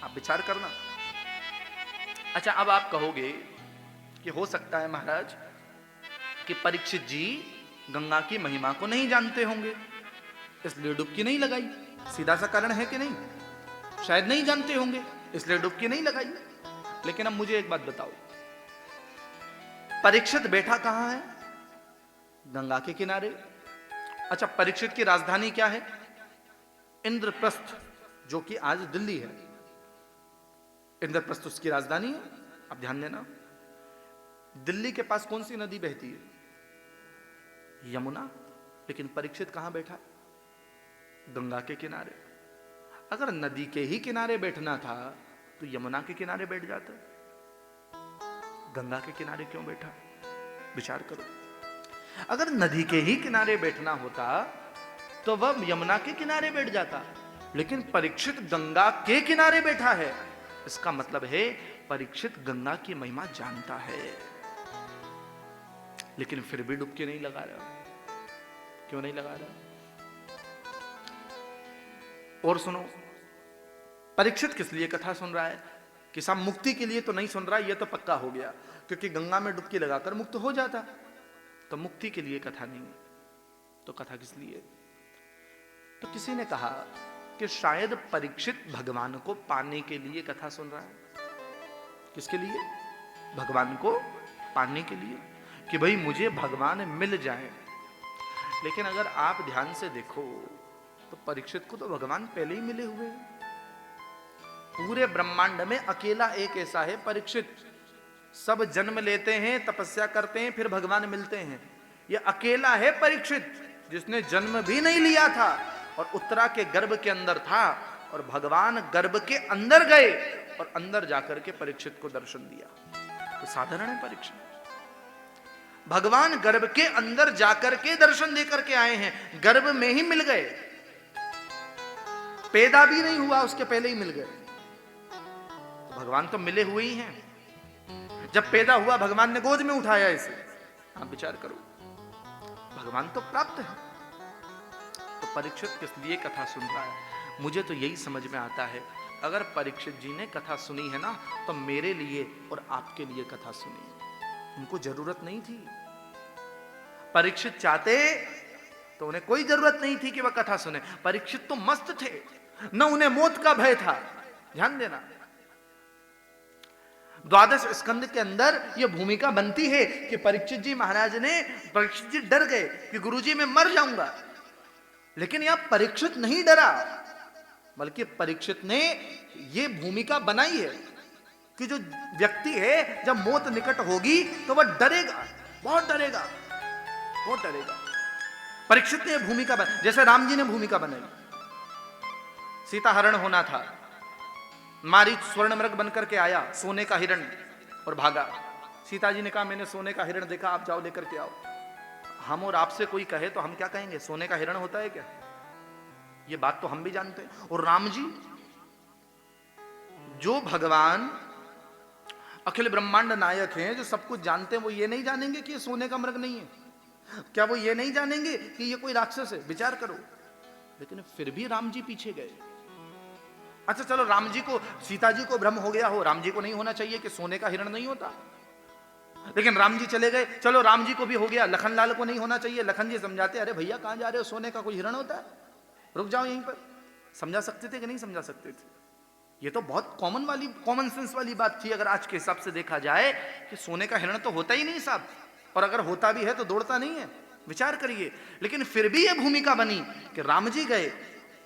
आप विचार करना। अच्छा, अब आप कहोगे कि हो सकता है महाराज कि परीक्षित जी गंगा की महिमा को नहीं जानते होंगे, इसलिए डुबकी नहीं लगाई। सीधा सा कारण है कि नहीं? शायद नहीं जानते होंगे इसलिए डुबकी नहीं लगाई। लेकिन अब मुझे एक बात बताओ, परीक्षित बैठा कहां है? गंगा के किनारे। अच्छा, परीक्षित की राजधानी क्या है? इंद्रप्रस्थ, जो कि आज दिल्ली है। इंद्रप्रस्थ उसकी राजधानी है। अब ध्यान देना, दिल्ली के पास कौन सी नदी बहती है? यमुना। लेकिन परीक्षित कहां बैठा है? गंगा के किनारे। अगर नदी के ही किनारे बैठना था तो यमुना के किनारे बैठ जाता, गंगा के किनारे क्यों बैठा? विचार करो। अगर नदी के ही किनारे बैठना होता तो वह यमुना के किनारे बैठ जाता, लेकिन परीक्षित गंगा के किनारे बैठा है। इसका मतलब है परीक्षित गंगा की महिमा जानता है, लेकिन फिर भी डुबकी नहीं लगा रहा। क्यों नहीं लगा रहा? और सुनो, परीक्षित किस लिए कथा सुन रहा है? कि सब मुक्ति के लिए तो नहीं सुन रहा, यह तो पक्का हो गया, क्योंकि गंगा में डुबकी लगाकर मुक्त हो जाता। तो मुक्ति के लिए कथा नहीं, तो कथा किस लिए? तो किसी ने कहा कि शायद परीक्षित भगवान को पाने के लिए कथा सुन रहा है। किसके लिए? भगवान को पाने के लिए, कि भाई मुझे भगवान मिल जाए। लेकिन अगर आप ध्यान से देखो तो परीक्षित को तो भगवान पहले ही मिले हुए हैं। पूरे ब्रह्मांड में अकेला एक ऐसा है परीक्षित। सब जन्म लेते हैं, तपस्या करते हैं, फिर भगवान मिलते हैं। यह अकेला है परीक्षित जिसने जन्म भी नहीं लिया था और उत्तरा के गर्भ के अंदर था, और भगवान गर्भ के अंदर गए और अंदर जाकर के परीक्षित को दर्शन दिया। तो साधारण है परीक्षित? भगवान गर्भ के अंदर जाकर के दर्शन देकर के आए हैं, गर्भ में ही मिल गए। पैदा भी नहीं हुआ उसके पहले ही मिल गए। भगवान तो मिले हुए ही हैं। जब पैदा हुआ भगवान ने गोद में उठाया इसे। आप विचार करो, भगवान तो प्राप्त है। तो परीक्षित किस लिए कथा सुन रहा है? मुझे तो यही समझ में आता है, अगर परीक्षित जी ने कथा सुनी है ना, तो मेरे लिए और आपके लिए कथा सुनी। उनको जरूरत नहीं थी। परीक्षित चाहते तो उन्हें कोई जरूरत नहीं थी कि वह कथा सुने। परीक्षित तो मस्त थे, न उन्हें मौत का भय था। ध्यान देना, द्वादश स्कंद के अंदर यह भूमिका बनती है कि परीक्षित जी महाराज ने, परीक्षित जी डर गए कि गुरुजी मैं मर जाऊंगा। लेकिन यह परीक्षित नहीं डरा, बल्कि परीक्षित ने यह भूमिका बनाई है कि जो व्यक्ति है जब मौत निकट होगी तो वह डरेगा, बहुत डरेगा, बहुत डरेगा। परीक्षित ने भूमिका बनाई, जैसे राम जी ने भूमिका बनाई। सीता हरण होना था, मारीच स्वर्ण मृग बनकर के आया, सोने का हिरण, और भागा। सीता जी ने कहा मैंने सोने का हिरण देखा, आप जाओ लेकर के आओ। हम और आपसे कोई कहे तो हम क्या कहेंगे? सोने का हिरण होता है क्या? ये बात तो हम भी जानते हैं। और राम जी, जो भगवान अखिल ब्रह्मांड नायक हैं, जो सब कुछ जानते हैं, वो ये नहीं जानेंगे कि ये सोने का मृग नहीं है? क्या वो ये नहीं जानेंगे कि ये कोई राक्षस है? विचार करो। लेकिन फिर भी राम जी पीछे गए। अच्छा चलो, राम जी को, सीता जी को भ्रम हो गया हो, राम जी को नहीं होना चाहिए कि सोने का हिरण नहीं होता, लेकिन राम जी चले गए। चलो राम जी को भी हो गया, लखन लाल को नहीं होना चाहिए। लखन जी समझाते, अरे भैया कहां जा रहे हो, सोने का कोई हिरण होता है, रुक जाओ यहीं पर। समझा सकते थे कि नहीं समझा सकते थे? ये तो बहुत कॉमन सेंस वाली बात थी अगर आज के हिसाब से देखा जाए, कि सोने का हिरण तो होता ही नहीं साहब, और अगर होता भी है तो दौड़ता नहीं है। विचार करिए। लेकिन फिर भी यह भूमिका बनी कि राम जी गए,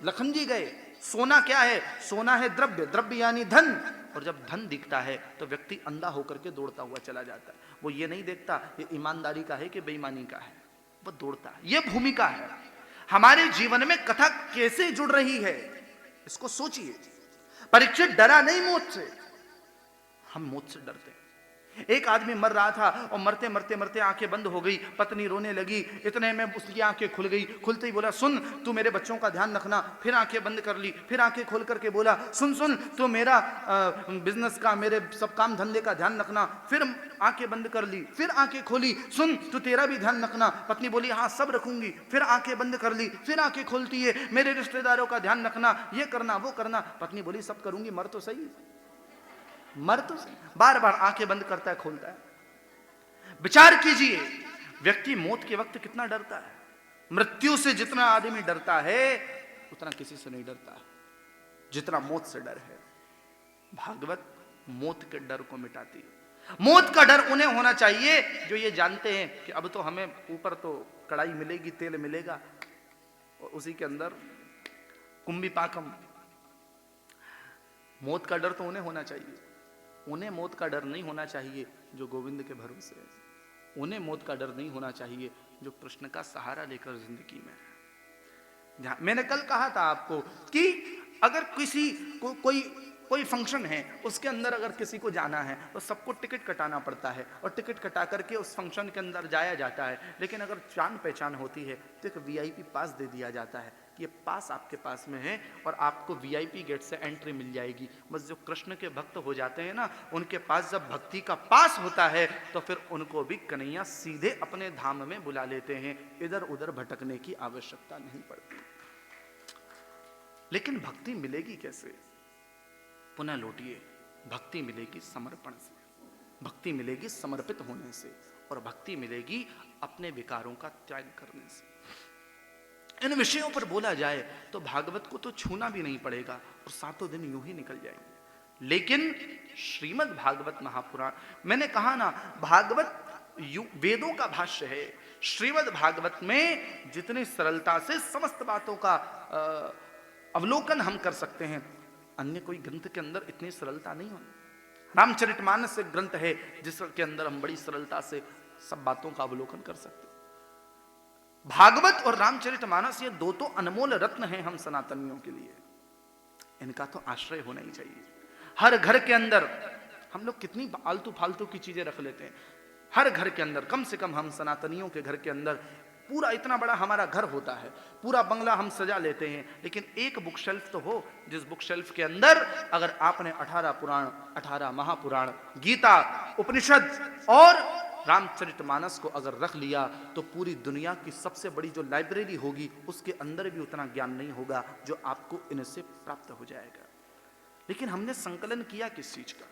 लखन जी गए। सोना क्या है? सोना है द्रव्य, द्रव्य यानी धन, और जब धन दिखता है तो व्यक्ति अंधा होकर के दौड़ता हुआ चला जाता है। वो ये नहीं देखता ये ईमानदारी का है कि बेईमानी का है, वो दौड़ता है। ये भूमिका है। हमारे जीवन में कथा कैसे जुड़ रही है, इसको सोचिए। परीक्षित डरा नहीं मौत से, हम मौत से डरते हैं। एक आदमी मर रहा था और मरते मरते मरते आंखें बंद हो गई, पत्नी रोने लगी, इतने में उसकी आंखें खुल गई। खुलते ही बोला, सुन तू मेरे बच्चों का ध्यान रखना। फिर आंखें बंद कर ली, फिर आंखें खोल करके बोला, सुन सुन तू मेरा बिजनेस का, मेरे सब काम धंधे का ध्यान रखना। फिर आंखें बंद कर ली, फिर आंखें खोली, सुन तू तेरा भी ध्यान रखना। पत्नी बोली, हाँ सब रखूंगी। फिर आंखें बंद कर ली, फिर आंखें खोलती है, मेरे रिश्तेदारों का ध्यान रखना, ये करना वो करना। पत्नी बोली, सब करूंगी, मर तो सही, मर तो सही। बार बार आंखें बंद करता है, खोलता है। विचार कीजिए, व्यक्ति मौत के वक्त कितना डरता है। मृत्यु से जितना आदमी डरता है उतना किसी से नहीं डरता जितना मौत से डर है। भागवत मौत के डर को मिटाती है। मौत का डर उन्हें होना चाहिए जो ये जानते हैं कि अब तो हमें ऊपर तो कड़ाई मिलेगी, तेल मिलेगा और उसी के अंदर कुंभी पाकम। मौत का डर तो उन्हें होना चाहिए। उन्हें मौत का डर नहीं होना चाहिए जो गोविंद के भरोसे है। उन्हें मौत का डर नहीं होना चाहिए जो कृष्ण का सहारा लेकर जिंदगी में है। मैंने कल कहा था आपको कि अगर किसी को कोई फंक्शन है, उसके अंदर अगर किसी को जाना है तो सबको टिकट कटाना पड़ता है और टिकट कटा करके उस फंक्शन के अंदर जाया जाता है। लेकिन अगर जान पहचान होती है तो एक वीआईपी पास दे दिया जाता है कि ये पास आपके पास में है और आपको वीआईपी गेट से एंट्री मिल जाएगी। बस जो कृष्ण के भक्त हो जाते हैं ना, उनके पास जब भक्ति का पास होता है तो फिर उनको भी कन्हैया सीधे अपने धाम में बुला लेते हैं, इधर उधर भटकने की आवश्यकता नहीं पड़ती। लेकिन भक्ति मिलेगी कैसे? पुनः लौटिए, भक्ति मिलेगी समर्पण से, भक्ति मिलेगी समर्पित होने से, और भक्ति मिलेगी अपने विकारों का त्याग करने से। इन विषयों पर बोला जाए तो भागवत को तो छूना भी नहीं पड़ेगा और 7 दिन यूं ही निकल जाएंगे। लेकिन श्रीमद् भागवत महापुराण, मैंने कहा ना, भागवत वेदों का भाष्य है। श्रीमद् भागवत में जितनी सरलता से समस्त बातों का अवलोकन हम कर सकते हैं, अन्य कोई ग्रंथ के अंदर इतनी सरलता नहीं होती। रामचरितमानस एक ग्रंथ है जिसके अंदर हम बड़ी सरलता से सब बातों का अवलोकन कर सकते हैं। भागवत और रामचरितमानस ये दो तो अनमोल रत्न हैं हम सनातनियों के लिए। इनका तो आश्रय होना ही चाहिए। हर घर के अंदर हम लोग कितनी आलतू फालतू की चीजें रख लेते हैं। हर घर के अंदर, कम से कम हम सनातनियों के घर के अंदर पूरा इतना बड़ा हमारा घर होता है, पूरा बंगला हम सजा लेते हैं, लेकिन एक बुक शेल्फ तो हो जिस बुक शेल्फ के अंदर अगर आपने 18 पुराण, 18 महापुराण, गीता, उपनिषद और रामचरितमानस को अगर रख लिया तो पूरी दुनिया की सबसे बड़ी जो लाइब्रेरी होगी उसके अंदर भी उतना ज्ञान नहीं होगा जो आपको इनसे प्राप्त हो जाएगा। लेकिन हमने संकलन किया किस चीज का?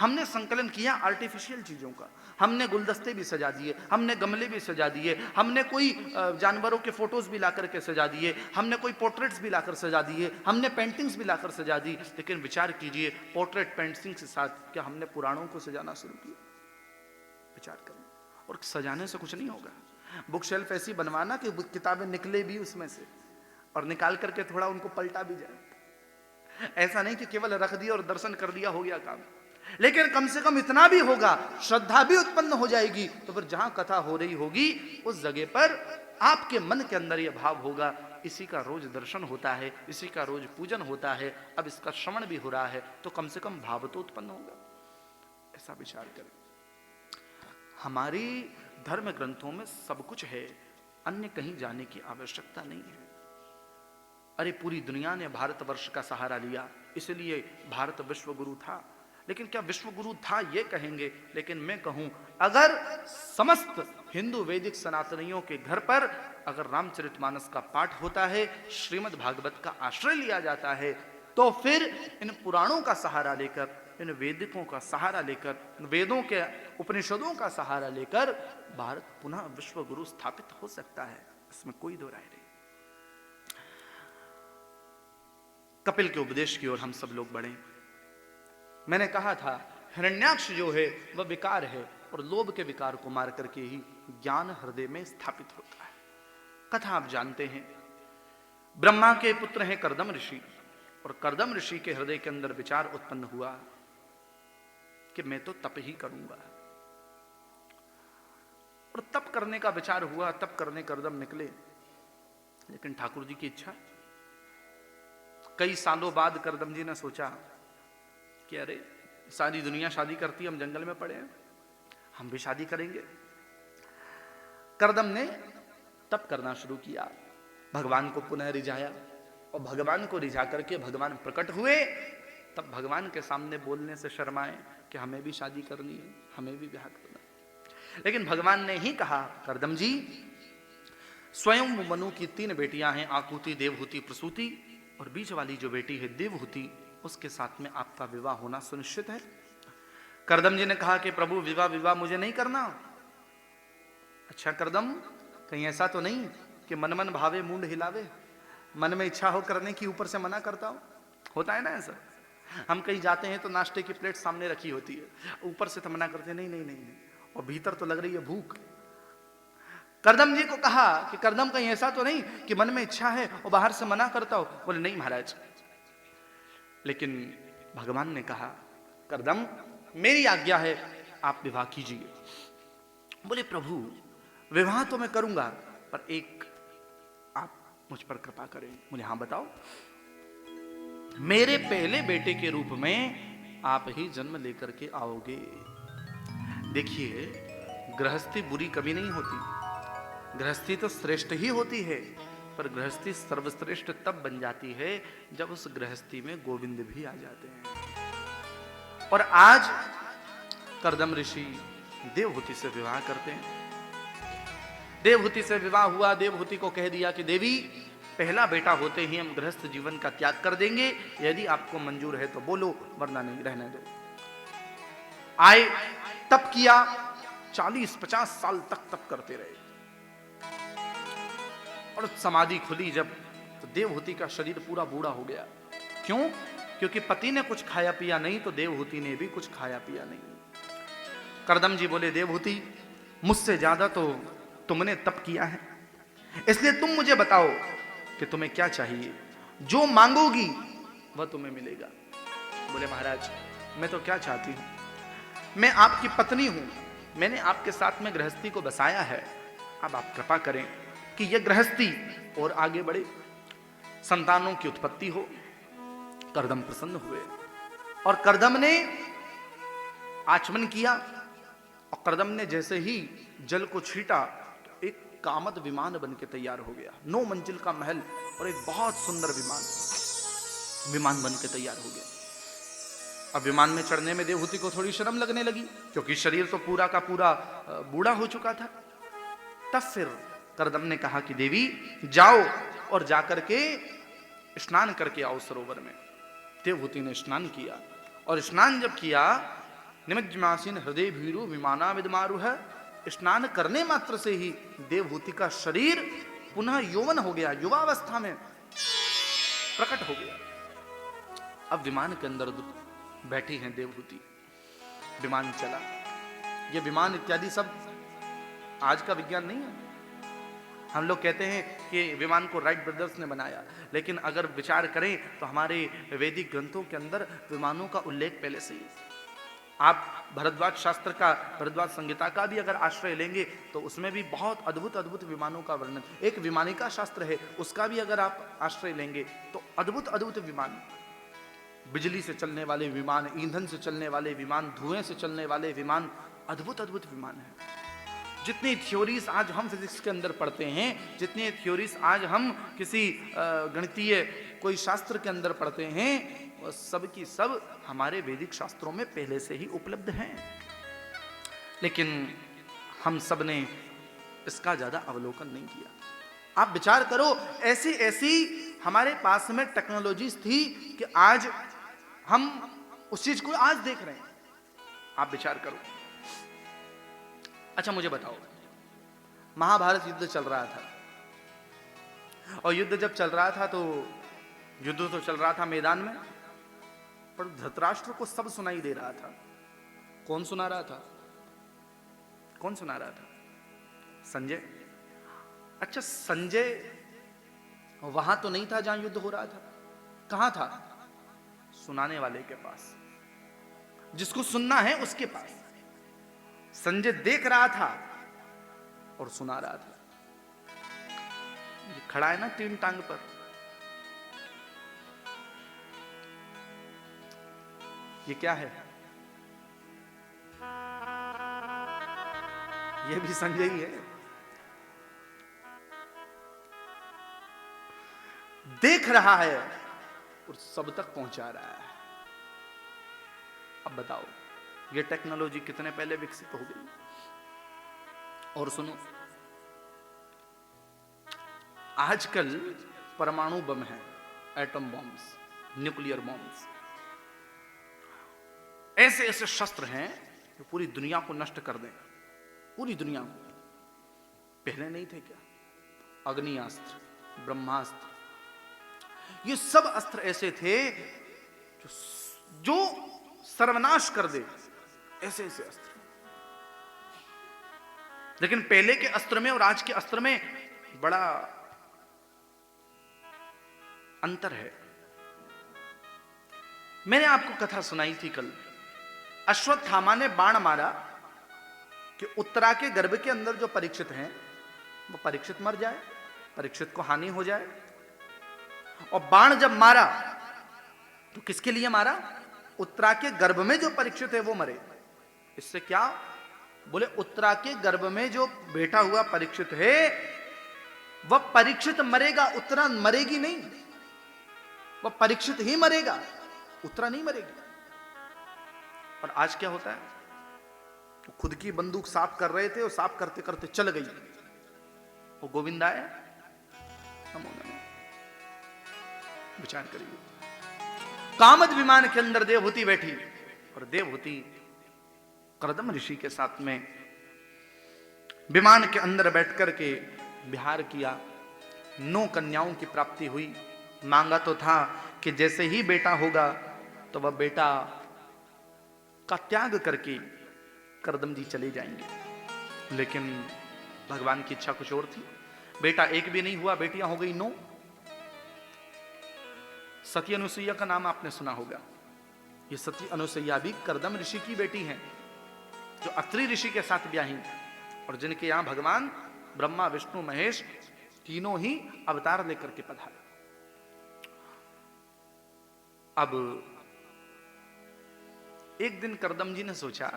हमने संकलन किया आर्टिफिशियल चीजों का। हमने गुलदस्ते भी सजा दिए, हमने गमले भी सजा दिए, हमने कोई जानवरों के फोटोज भी लाकर के सजा दिए, हमने कोई पोर्ट्रेट्स भी लाकर सजा दिए, हमने पेंटिंग्स भी लाकर सजा दी। लेकिन विचार कीजिए, पोर्ट्रेट पेंटिंग के साथ क्या हमने पुराणों को सजाना शुरू किया? विचार करें। और सजाने से कुछ नहीं होगा। बुक शेल्फ ऐसी बनवाना कि किताबें निकले भी उसमें से और निकाल करके थोड़ा उनको पलटा भी जाए। ऐसा नहीं कि केवल रख दिया और दर्शन कर दिया, हो गया काम। लेकिन कम से कम इतना भी होगा, श्रद्धा भी उत्पन्न हो जाएगी। तो फिर जहां कथा हो रही होगी उस जगह पर आपके मन के अंदर यह भाव होगा, इसी का रोज दर्शन होता है, इसी का रोज पूजन होता है, अब इसका श्रवण भी हो रहा है, तो कम से कम भाव तो उत्पन्न होगा। ऐसा विचार करें। हमारी धर्म ग्रंथों में सब कुछ है, अन्य कहीं जाने की आवश्यकता नहीं है। अरे पूरी दुनिया ने भारतवर्ष का सहारा लिया, इसलिए भारत विश्व गुरु था। लेकिन क्या विश्व गुरु था ये कहेंगे? लेकिन मैं कहूं, अगर समस्त हिंदू वैदिक सनातनियों के घर पर अगर रामचरितमानस का पाठ होता है, श्रीमद् भागवत का आश्रय लिया जाता है, तो फिर इन पुराणों का सहारा लेकर, इन वेदिकों का सहारा लेकर, वेदों के उपनिषदों का सहारा लेकर भारत पुनः विश्व गुरु स्थापित हो सकता है। इसमें कोई दो राय नहीं। कपिल के उपदेश की ओर हम सब लोग बढ़े। मैंने कहा था, हिरण्याक्ष जो है वह विकार है और लोभ के विकार को मार करके ही ज्ञान हृदय में स्थापित होता है। कथा आप जानते हैं, ब्रह्मा के पुत्र हैं कर्दम ऋषि, और कर्दम ऋषि के हृदय के अंदर विचार उत्पन्न हुआ कि मैं तो तप ही करूंगा। और तप करने का विचार हुआ, तप करने कर्दम निकले। लेकिन ठाकुर जी की इच्छा, कई सालों बाद कर्दम जी ने सोचा कि अरे सारी दुनिया शादी करती है, हम जंगल में पड़े हैं, हम भी शादी करेंगे। कर्दम ने तप करना शुरू किया, भगवान को पुनः रिझाया, और भगवान को रिझा करके भगवान प्रकट हुए। तब भगवान के सामने बोलने से शर्माए कि हमें भी शादी करनी है, हमें भी ब्याह करना है। लेकिन भगवान ने ही कहा, कर्दम जी, स्वयं मनु की 3 बेटियां हैं, आकुति, देवहूति, प्रसूति, और बीच वाली जो बेटी है देवहूति, उसके साथ में आपका विवाह होना सुनिश्चित है। कर्दम जी ने कहा कि प्रभु विवाह मुझे नहीं करना। अच्छा कर्दम, कहीं ऐसा तो नहीं कि मन मन भावे मुंड हिलावे, मन में इच्छा हो करने की, ऊपर से मना करता हो? होता है ना ऐसा। हम कहीं जाते हैं तो नाश्ते की प्लेट सामने रखी होती है, ऊपर से तो मना करते हैं, नहीं नहीं नहीं नहीं, और भीतर तो लग रही है भूख। कर्दम जी को कहा कि कर्दम, कहीं ऐसा तो नहीं कि मन में इच्छा है और बाहर से मना करता हो? बोले नहीं महाराज। लेकिन भगवान ने कहा, कर्दम मेरी आज्ञा है, आप विवाह कीजिए। बोले प्रभु विवाह तो मैं करूंगा, पर एक आप मुझ पर कृपा करें। मुझे हाँ बताओ। मेरे पहले बेटे के रूप में आप ही जन्म लेकर के आओगे। देखिए, गृहस्थी बुरी कभी नहीं होती, गृहस्थी तो श्रेष्ठ ही होती है, पर गृहस्थी सर्वश्रेष्ठ तब बन जाती है जब उस गृहस्थी में गोविंद भी आ जाते हैं। और आज कर्दम ऋषि देवहूति से विवाह करते हैं। देवहूति से विवाह हुआ, देवहूति को कह दिया कि देवी, पहला बेटा होते ही हम गृहस्थ जीवन का त्याग कर देंगे, यदि आपको मंजूर है तो बोलो, वरना नहीं, रहने दो। आए, तप किया, 40-50 साल तक तप करते रहे, और समाधि खुली जब, तो देवहूति का शरीर पूरा बूढ़ा हो गया। क्यों? क्योंकि पति ने कुछ खाया पिया नहीं, तो देवहूति ने भी कुछ खाया पिया नहीं। कर्दम जी बोले, देवहूति मुझसे ज्यादा तो तुमने तप किया है, इसलिए तुम मुझे बताओ कि तुम्हें क्या चाहिए, जो मांगोगी वह तुम्हें मिलेगा। बोले महाराज, मैं तो क्या चाहती हूं, मैं आपकी पत्नी हूं, मैंने आपके साथ में गृहस्थी को बसाया है, अब आप कृपा करें कि यह गृहस्थी और आगे बढ़े, संतानों की उत्पत्ति हो। कर्दम प्रसन्न हुए, और कर्दम ने आचमन किया, और कर्दम ने जैसे ही जल को छीटा, तो एक कामत विमान बन के तैयार हो गया। 9 मंजिल का महल और एक बहुत सुंदर विमान बन के तैयार हो गया। अब विमान में चढ़ने में देवहूति को थोड़ी शर्म लगने लगी, क्योंकि शरीर तो पूरा का पूरा बूढ़ा हो चुका था। तब फिर कर्दम ने कहा कि देवी जाओ और जाकर के स्नान करके आओ सरोवर में। देवहूति ने स्नान किया, और स्नान जब किया, निमज्जमासीन हृदय भीरु विमाना विदमारु है, स्नान करने मात्र से ही देवहूति का शरीर पुनः यौवन हो गया, युवावस्था में प्रकट हो गया। अब विमान के अंदर बैठी हैं देवहूति, विमान चला। ये विमान इत्यादि सब आज का विज्ञान नहीं है। हम लोग कहते हैं कि विमान को राइट ब्रदर्स ने बनाया, लेकिन अगर विचार करें तो हमारे वैदिक ग्रंथों के अंदर विमानों का उल्लेख पहले से ही। आप भरद्वाज शास्त्र का, भरद्वाज संहिता का भी अगर आश्रय लेंगे तो उसमें भी बहुत अद्भुत अद्भुत विमानों का वर्णन, एक विमानिका शास्त्र है, उसका भी अगर आप आश्रय लेंगे तो अद्भुत अद्भुत विमान, बिजली से चलने वाले विमान, ईंधन से चलने वाले विमान, धुएं से चलने वाले विमान, अद्भुत अद्भुत विमान है। जितनी थ्योरीज आज हम फिजिक्स के अंदर पढ़ते हैं, जितनी थ्योरीज आज हम किसी गणितीय कोई शास्त्र के अंदर पढ़ते हैं, वह सब की सब हमारे वैदिक शास्त्रों में पहले से ही उपलब्ध हैं। लेकिन हम सब ने इसका ज्यादा अवलोकन नहीं किया। आप विचार करो, ऐसी ऐसी हमारे पास में टेक्नोलॉजीज थी कि आज हम उस चीज को आज देख रहे हैं। आप विचार करो। अच्छा मुझे बताओ, महाभारत युद्ध चल रहा था, और युद्ध जब चल रहा था तो युद्ध तो चल रहा था मैदान में, पर धृतराष्ट्र को सब सुनाई दे रहा था। कौन सुना रहा था? कौन सुना रहा था? संजय। अच्छा, संजय वहां तो नहीं था जहां युद्ध हो रहा था, कहां था? सुनाने वाले के पास, जिसको सुनना है उसके पास। संजय देख रहा था और सुना रहा था। ये खड़ा है ना 3 टांग पर, ये क्या है? ये भी संजय ही है। देख रहा है और सब तक पहुंचा रहा है। अब बताओ ये टेक्नोलॉजी कितने पहले विकसित हो गई। और सुनो, आजकल परमाणु बम है, एटम बॉम्ब्स, न्यूक्लियर बॉम्ब्स, ऐसे ऐसे शस्त्र हैं जो पूरी दुनिया को नष्ट कर दें, पूरी दुनिया को। पहले नहीं थे क्या? अग्नियास्त्र, ब्रह्मास्त्र, ये सब अस्त्र ऐसे थे जो सर्वनाश कर दे, ऐसे ऐसे अस्त्र। लेकिन पहले के अस्त्र में और आज के अस्त्र में बड़ा अंतर है। मैंने आपको कथा सुनाई थी कल। अश्वत्थामा ने बाण मारा कि उत्तरा के गर्भ के अंदर जो परीक्षित हैं वो परीक्षित मर जाए, परीक्षित को हानि हो जाए। और बाण जब मारा तो किसके लिए मारा? उत्तरा के गर्भ में जो परीक्षित है वो मरे। इससे क्या? बोले उत्तरा के गर्भ में जो बैठा हुआ परीक्षित है वह परीक्षित मरेगा, उत्तरा मरेगी नहीं। वह परीक्षित ही मरेगा, उत्तरा नहीं मरेगी। और आज क्या होता है? वो खुद की बंदूक साफ कर रहे थे और साफ करते करते चल गई, वो गोविंद आए, विचार करिए। कामद विमान के अंदर देवहूति बैठी और देवहूति कर्दम ऋषि के साथ में विमान के अंदर बैठ करके विहार किया। 9 कन्याओं की प्राप्ति हुई। मांगा तो था कि जैसे ही बेटा होगा तो वह बेटा का त्याग करके कर्दम जी चले जाएंगे। लेकिन भगवान की इच्छा कुछ और थी। बेटा एक भी नहीं हुआ, बेटियां हो गई 9। सती अनुसुईया का नाम आपने सुना होगा। ये सती अनुसुईया भी कर्दम ऋषि की बेटी हैं, जो अत्रि ऋषि के साथ ब्याही और जिनके यहां भगवान ब्रह्मा विष्णु महेश तीनों ही अवतार लेकर के पधारे। अब एक दिन कर्दम जी ने सोचा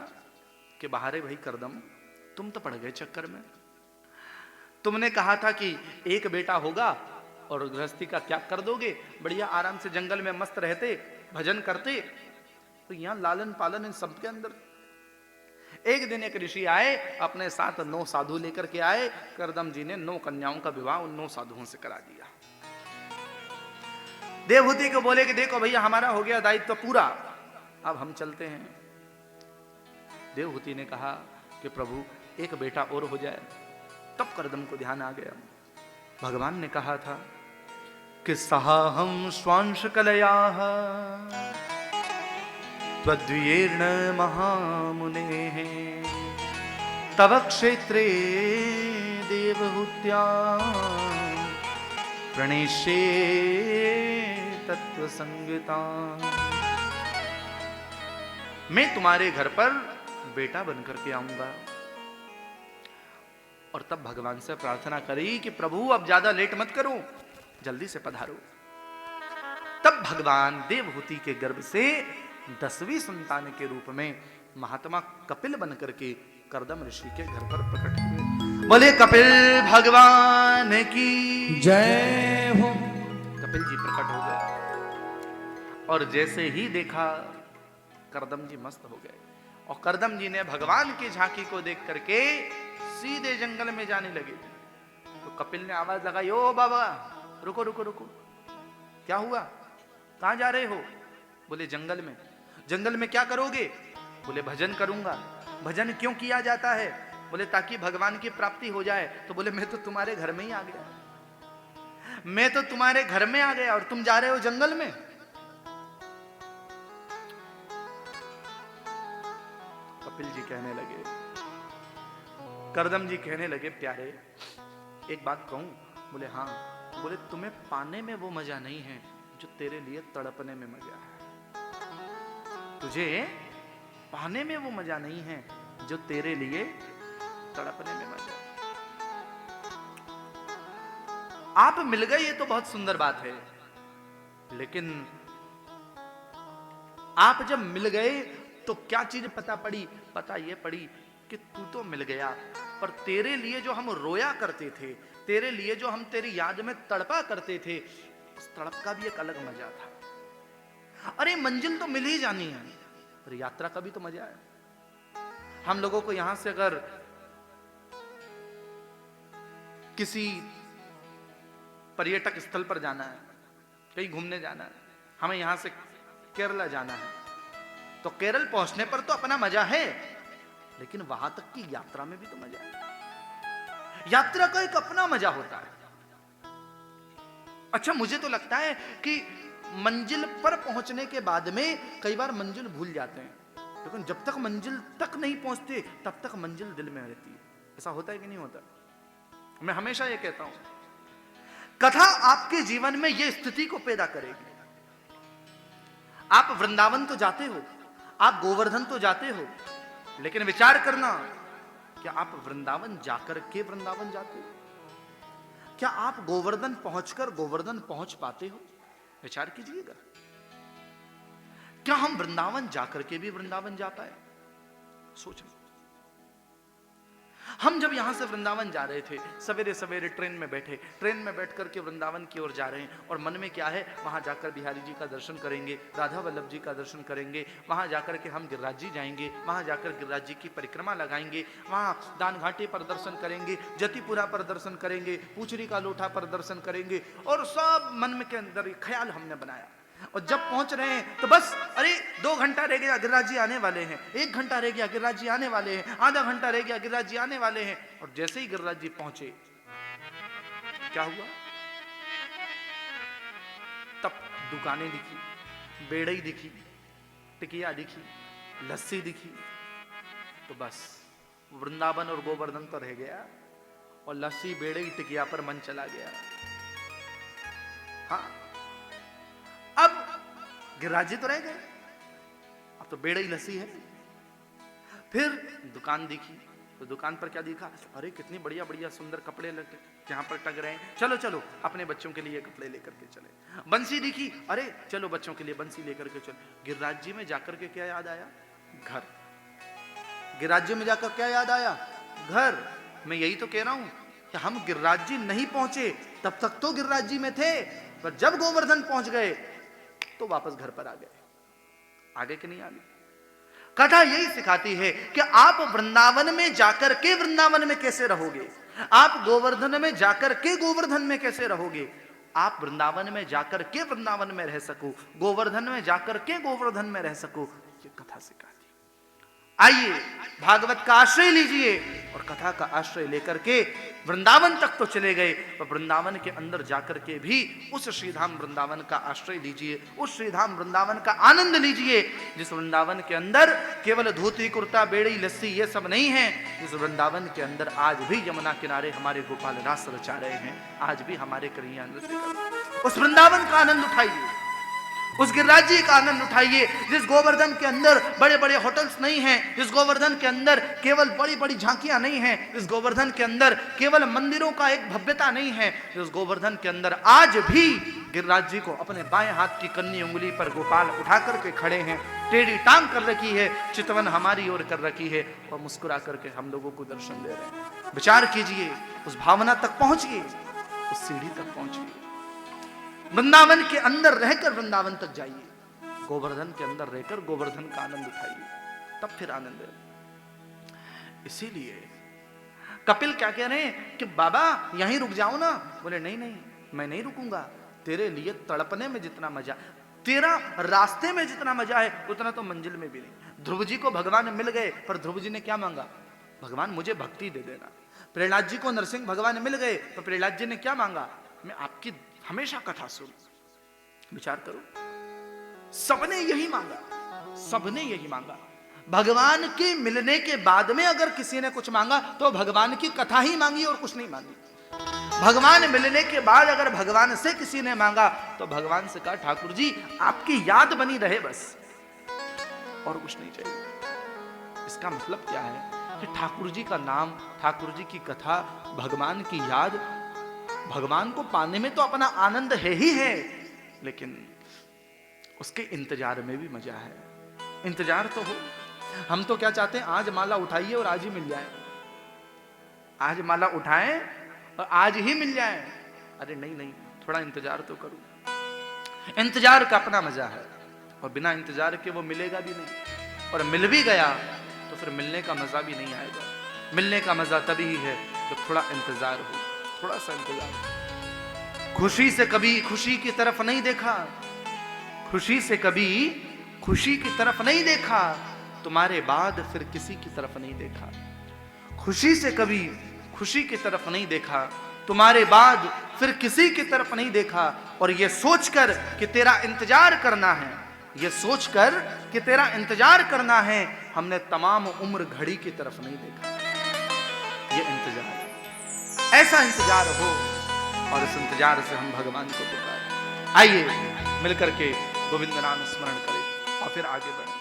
कि बाहरे भाई कर्दम, तुम तो पड़ गए चक्कर में। तुमने कहा था कि एक बेटा होगा और गृहस्थी का त्याग कर दोगे, बढ़िया आराम से जंगल में मस्त रहते, भजन करते। तो यहां लालन पालन इन सब के अंदर। एक दिन एक ऋषि आए, अपने साथ 9 साधु लेकर के आए। कर्दम जी ने 9 कन्याओं का विवाह उन 9 साधुओं से करा दिया। देवहूति को बोले कि देखो भैया हमारा हो गया दायित्व पूरा, अब हम चलते हैं। देवहूति ने कहा कि प्रभु एक बेटा और हो जाए। तब कर्दम को ध्यान आ गया, भगवान ने कहा था कि सहाहम स्वांश कलयाः त्वद्वीर्ण महामुने तव क्षेत्रे देवहूत्या प्रणेष्ये तत्व संगीता। मैं तुम्हारे घर पर बेटा बनकर के आऊंगा। और तब भगवान से प्रार्थना करी कि प्रभु अब ज्यादा लेट मत करो, जल्दी से पधारो। तब भगवान देवहूति के गर्भ से 10वीं संतान के रूप में महात्मा कपिल बनकर के कर्दम ऋषि के घर पर प्रकट हुए। बोले कपिल भगवान की जय हो। कपिल जी प्रकट हो गए और जैसे ही देखा कर्दम जी मस्त हो गए। और कर्दम जी ने भगवान की झांकी को देख करके सीधे जंगल में जाने लगे। तो कपिल ने आवाज लगाई, ओ बाबा रुको रुको रुको, क्या हुआ, कहां जा रहे हो? बोले जंगल में। जंगल में क्या करोगे? बोले भजन करूंगा। भजन क्यों किया जाता है? बोले ताकि भगवान की प्राप्ति हो जाए। तो बोले मैं तो तुम्हारे घर में ही आ गया, मैं तो तुम्हारे घर में आ गया और तुम जा रहे हो जंगल में। कपिल जी कहने लगे, कर्दम जी कहने लगे, प्यारे एक बात कहूं? बोले हाँ। बोले तुम्हें पाने में वो मजा नहीं है जो तेरे लिए तड़पने में मजा है। तुझे पाने में वो मजा नहीं है जो तेरे लिए तड़पने में मजा है। आप मिल गए ये तो बहुत सुंदर बात है, लेकिन आप जब मिल गए तो क्या चीज पता पड़ी? पता ये पड़ी कि तू तो मिल गया, पर तेरे लिए जो हम रोया करते थे, तेरे लिए जो हम तेरी याद में तड़पा करते थे, उस तड़प का भी एक अलग मजा था। अरे मंजिल तो मिल ही जानी है, पर यात्रा का भी तो मजा है। हम लोगों को यहां से अगर किसी पर्यटक स्थल पर जाना है, कहीं घूमने जाना है, हमें यहां से केरला जाना है, तो केरल पहुंचने पर तो अपना मजा है, लेकिन वहां तक की यात्रा में भी तो मजा है। यात्रा का एक अपना मजा होता है। अच्छा, मुझे तो लगता है कि मंजिल पर पहुंचने के बाद में कई बार मंजिल भूल जाते हैं, लेकिन जब तक मंजिल तक नहीं पहुंचते तब तक मंजिल दिल में रहती है। ऐसा होता है कि नहीं होता? मैं हमेशा ये कहता हूं, कथा आपके जीवन में यह स्थिति को पैदा करेगी। आप वृंदावन तो जाते हो, आप गोवर्धन तो जाते हो, लेकिन विचार करना, क्या आप वृंदावन जाकर के वृंदावन जाते हो? क्या आप गोवर्धन पहुंचकर गोवर्धन पहुंच पाते हो? विचार कीजिएगा। क्या हम वृंदावन जाकर के भी वृंदावन जा पाए? सोचना। हम जब यहां से वृंदावन जा रहे थे, सवेरे सवेरे ट्रेन में बैठे, ट्रेन में बैठ करके वृंदावन की ओर जा रहे हैं, और मन में क्या है, वहां जाकर बिहारी जी का दर्शन करेंगे, राधा वल्लभ जी का दर्शन करेंगे, वहां जाकर के हम गिरिराज जी जाएंगे, वहां जाकर गिरिराज जी की परिक्रमा लगाएंगे, वहां दान घाटे पर दर्शन करेंगे, जतिपुरा पर दर्शन करेंगे, पूछरी का लोठा पर दर्शन करेंगे, और सब मन में के अंदर ख्याल हमने बनाया। और जब पहुंच रहे हैं तो बस, अरे 2 घंटा रह गया, गिरिराज जी आने वाले हैं, 1 घंटा रह गया, गिरिराज जी आने वाले हैं, आधा घंटा रह गया, गिरिराज जी आने वाले हैं। और जैसे ही गिरिराज जी पहुंचे, क्या हुआ? तब दुकानें दिखी, बेड़ई दिखी, टिकिया दिखी, लस्सी दिखी, तो बस वृंदावन और गोवर्धन तो रह गया, और लस्सी बेड़ई टिकिया पर मन चला गया। हाँ, अब गिरिराज जी तो रह गए, अब तो बेड़ई लस्सी है। फिर दुकान दिखी, तो दुकान पर क्या दिखा? अरे कितनी बढ़िया बढ़िया सुंदर कपड़े लगे जहां पर टंग रहे हैं, चलो चलो अपने बच्चों के लिए कपड़े लेकर के चले। बंसी दिखी, अरे चलो बच्चों के लिए बंसी लेकर के चलो। गिरिराज जी में जाकर के क्या याद आया? घर। गिरिराज जी में जाकर क्या याद आया? घर। मैं यही तो कह रहा हूं कि हम गिरिराज जी नहीं पहुंचे तब तक तो गिरिराज जी में थे, पर जब गोवर्धन पहुंच गए तो वापस घर पर आ गए। आगे कि नहीं आगे? कथा यही सिखाती है कि आप वृंदावन में जाकर के वृंदावन में कैसे रहोगे, आप गोवर्धन में जाकर के गोवर्धन में कैसे रहोगे, आप वृंदावन में जाकर के वृंदावन में रह सको, गोवर्धन में जाकर के गोवर्धन में रह सको, ये कथा सिखाती। आइए भागवत का आश्रय लीजिए, और कथा का आश्रय लेकर के वृंदावन तक तो चले गए, पर वृंदावन के अंदर जाकर के भी उस श्रीधाम वृंदावन का आश्रय लीजिए, उस श्रीधाम वृंदावन का आनंद लीजिए, जिस वृंदावन के अंदर केवल धोती कुर्ता बेड़ी लस्सी ये सब नहीं है, जिस वृंदावन के अंदर आज भी यमुना किनारे हमारे गोपाल रास रचा रहे हैं, आज भी हमारे कन्हैया नृत्य कर रहे हैं। उस वृंदावन का आनंद उठाइए, उस गिरिराज जी का आनंद उठाइए, जिस गोवर्धन के अंदर बड़े बड़े होटल्स नहीं हैं, जिस गोवर्धन के अंदर केवल बड़ी बड़ी झांकियां नहीं हैं, जिस गोवर्धन के अंदर केवल मंदिरों का एक भव्यता नहीं है, जिस गोवर्धन के अंदर आज भी गिरिराज जी को अपने बाएं हाथ की कन्नी उंगली पर गोपाल उठा करके खड़े हैं, टेढ़ी टांग कर रखी है, चितवन हमारी ओर कर रखी है, और मुस्कुरा करके हम लोगों को दर्शन दे रहे हैं। विचार कीजिए, उस भावना तक पहुंचिए, उस सीढ़ी तक पहुंचिए, वृंदावन के अंदर रहकर वृंदावन तक जाइए, गोवर्धन के अंदर रहकर गोवर्धन का आनंद उठाइए, तब फिर आनंद है। इसीलिए कपिल क्या कह रहे हैं कि बाबा यहीं रुक जाओ ना। बोले नहीं नहीं, मैं नहीं रुकूंगा, तेरे लिए तड़पने में जितना मजा, तेरा रास्ते में जितना मजा है उतना तो मंजिल में भी नहीं। ध्रुव जी को भगवान मिल गए, पर ध्रुव जी ने क्या मांगा? भगवान मुझे भक्ति दे देना। प्रहलाद जी को नरसिंह भगवान मिल गए, तो प्रहलाद जी ने क्या मांगा? मैं आपकी हमेशा कथा सुन। विचार करो, सबने यही मांगा, सबने यही मांगा। भगवान के मिलने के बाद में अगर किसी ने कुछ मांगा तो भगवान की कथा ही मांगी और कुछ नहीं मांगी। भगवान मिलने के बाद अगर भगवान से किसी ने मांगा तो भगवान से कहा ठाकुर जी आपकी याद बनी रहे बस, और कुछ नहीं चाहिए। इसका मतलब क्या है कि ठाकुर जी का नाम, ठाकुर जी की कथा, भगवान की याद, भगवान को पाने में तो अपना आनंद है ही है, लेकिन उसके इंतजार में भी मजा है। इंतजार तो हो, हम तो क्या चाहते हैं, आज माला उठाइए और आज ही मिल जाए, आज माला उठाएं और आज ही मिल जाए। अरे नहीं नहीं, थोड़ा इंतजार तो करूं। इंतजार का अपना मजा है, और बिना इंतजार के वो मिलेगा भी नहीं, और मिल भी गया तो फिर मिलने का मजा भी नहीं आएगा। मिलने का मजा तभी है जब थोड़ा इंतजार हो, थोड़ा सा इंतजार। खुशी से कभी खुशी की तरफ नहीं देखा, खुशी से कभी खुशी की तरफ नहीं देखा, तुम्हारे बाद फिर किसी की तरफ नहीं देखा। खुशी से कभी खुशी की तरफ नहीं देखा, तुम्हारे बाद फिर किसी की तरफ नहीं देखा। और ये सोचकर कि तेरा इंतजार करना है, ये सोचकर कि तेरा इंतजार करना है, हमने तमाम उम्र घड़ी की तरफ नहीं देखा। ये इंतजार, ऐसा इंतजार हो, और इस इंतजार से हम भगवान को पुकारें। आइए मिलकर के गोविंद नाम स्मरण करें और फिर आगे बढ़ें।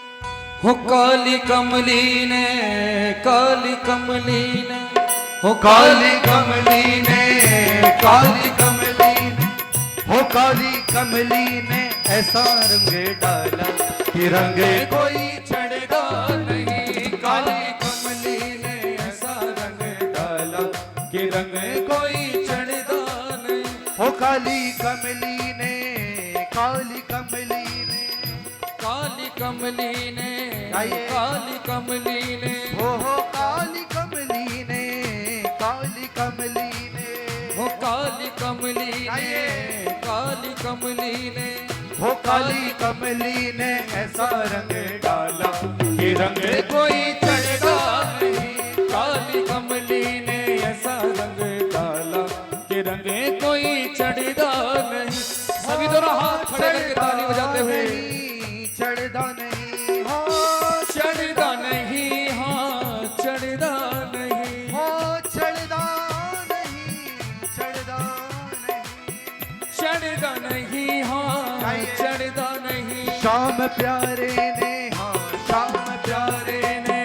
हो काली कमली ने, काली कमली ने, हो काली कमली ने, काली कमली ने, हो काली कमली ने ऐसा रंग डाला कि रंगे कोई चढ़ेगा नहीं। काली कमली ने ऐसा रंग डाला कि रंगे कोई चढ़ेगा नहीं। हो काली कमली ने, काली कमली ने, काली कमली ने, आइए। काली कमली ने, हो काली कमली ने, काली कमली ने, हो काली कमली ने, आइए। काली कमली ने, हो काली कमली ने ऐसा रंग डाला कि रंगे कोई चढ़ेगा नहीं। काली कमली ने ऐसा रंग डाला कि रंगे कोई चढ़ेगा नहीं। सभी दोनों हाथ खड़े करके ताली बजाते हुए, चढ़दा नहीं, हो चढ़दा नहीं, हाँ चढ़दा नहीं, हो चढ़दा नहीं, चढ़दा नहीं, चढ़दा नहीं, हाँ चढ़दा नहीं। शाम प्यारे ने, हाँ शाम प्यारे ने,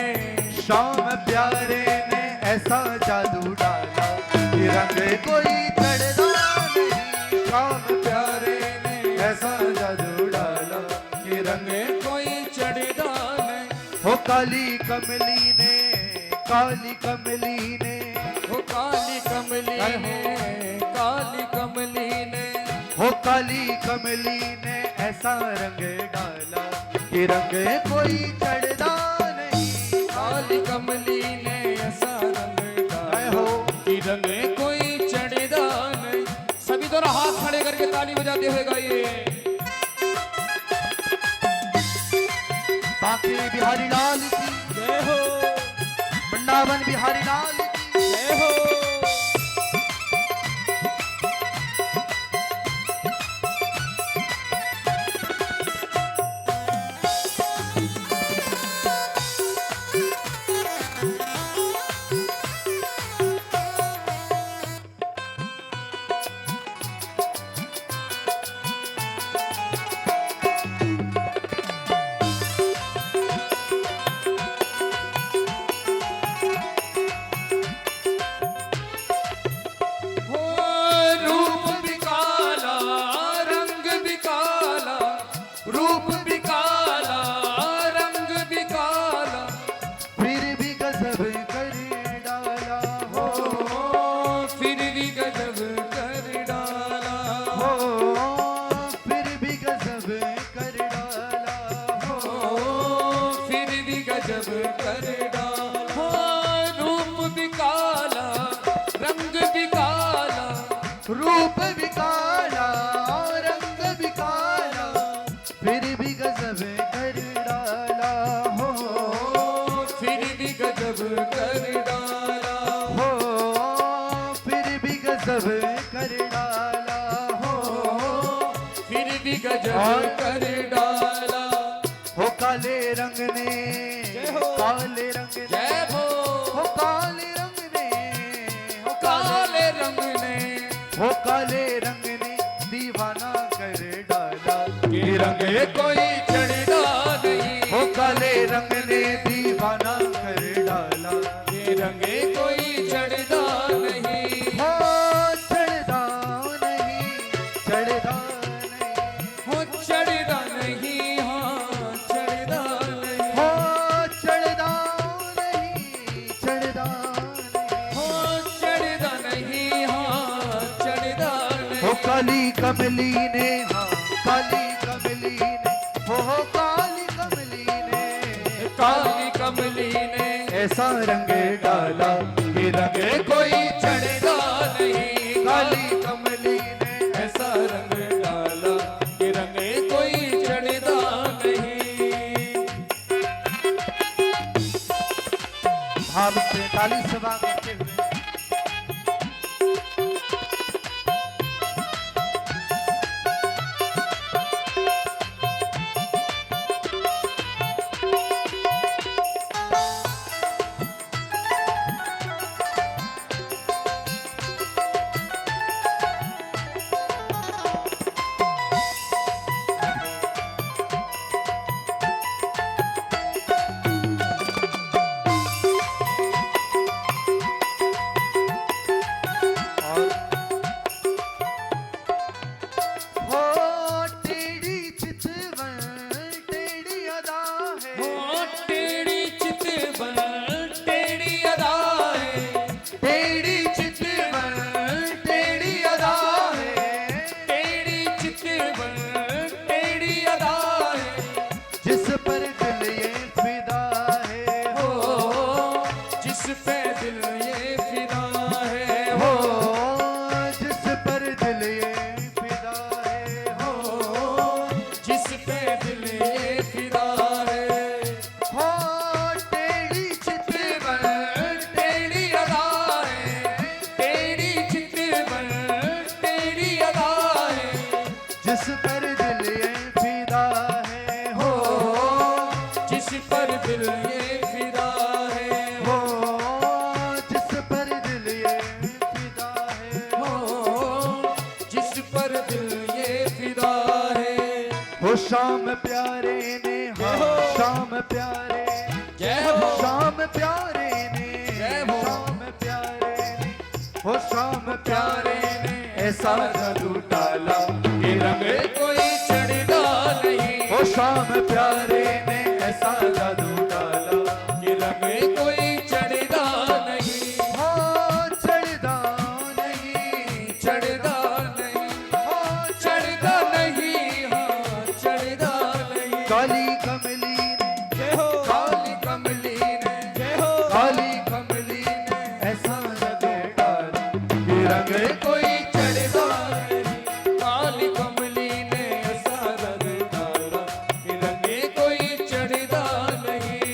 शाम प्यारे ने ऐसा जादू डाला कि रंग कोई चढ़दा नहीं। शाम प्यारे ने ऐसा जादू डाला कि रंग कोई चढ़दा नहीं। हो काली कमली ने, काली कमली ने, हो काली कमली ने, काली कमली ने, हो काली कमली ने ऐसा रंग डाला कि रंग कोई चढ़दा नहीं। काली कमली ने ऐसा रंग आए डाला हो कि रंग कोई चढ़दा नहीं। सभी दोनों हाथ खड़े करके ताली बजाते हुए गाइए। बांके बिहारी लाल की जय हो, वृंदावन बिहारी लाल की जय हो। रूप भी काला रंग भी काला फिर भी गजब कर डाला हो फिर भी गजब कर डाला हो फिर भी गजब कर डाला हो फिर भी गजब कर डाला हो काले रंग ने काले रंग ने जय हो काले रंग ने हो काले रंग ने हो काले रंग ने दीवाना कर डाला कि रंगे कोई चढ़दा नहीं हो काले रंग ने दीवाना कर डाला कि रंगे कोई चढ़दा नहीं हो चढ़दा नहीं चढ़दा नहीं हो चढ़दा नहीं हाँ चढ़दा नहीं हो चढ़दा काली कमली ने, हाँ काली कमली ने, हो काली कमली ने, काली कमली ने ऐसा रंग डाला कि रंगे कोई चढ़दा नहीं। काली कमली ने, ऐसा रंग डाला कि रंगे कोई चढ़दा नहीं। भाव से ताली सभा करते हुए शाम प्यारे ने, हाँ शाम प्यारे, जय हो शाम प्यारे ने, शाम प्यारे ने, हो शाम प्यारे ने ऐसा जादू डाला कि रंग कोई चढ़दा नहीं। हो शाम प्यारे ने ऐसा जादू डाला कि रंग कोई चढ़दा नहीं। हो चढ़दा नहीं, चढ़दा नहीं, हो चढ़दा नहीं, हाँ चढ़दा नहीं। काली कमली ने, जय हो काली कमली ने, जय हो काली कमली ने ऐसा जादू डाला कि रंग कोई चढ़दा नहीं। काली कमली ने ऐसा रंग डाला कि रंगे कोई चढ़दा नहीं।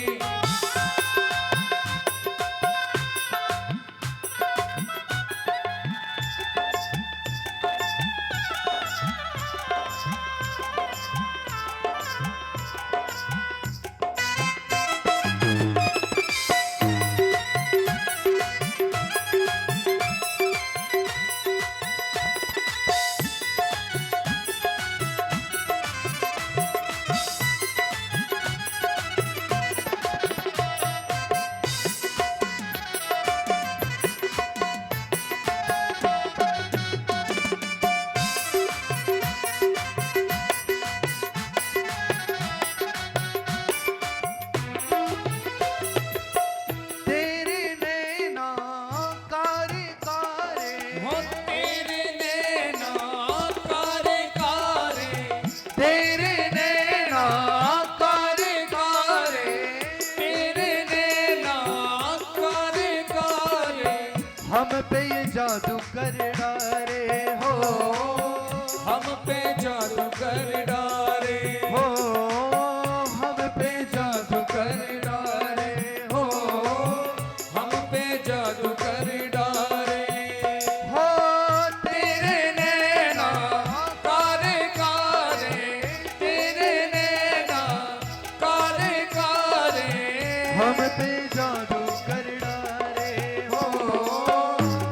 तेरे नैना कारे कारे, हो तेरे नैना कारे कारे, तेरे नैना कारे कारे, तेरे नैना कारे कारे। हम पे ये जादू कर डारे हो, हम पे जादू कर डारे हो हम पे जादू कर डारे हो, हम पे जादू कर डारे। हो तेरे नैना कारे कारे, तेरे नैना कारे कारे। हम पे जादू कर डारे हो,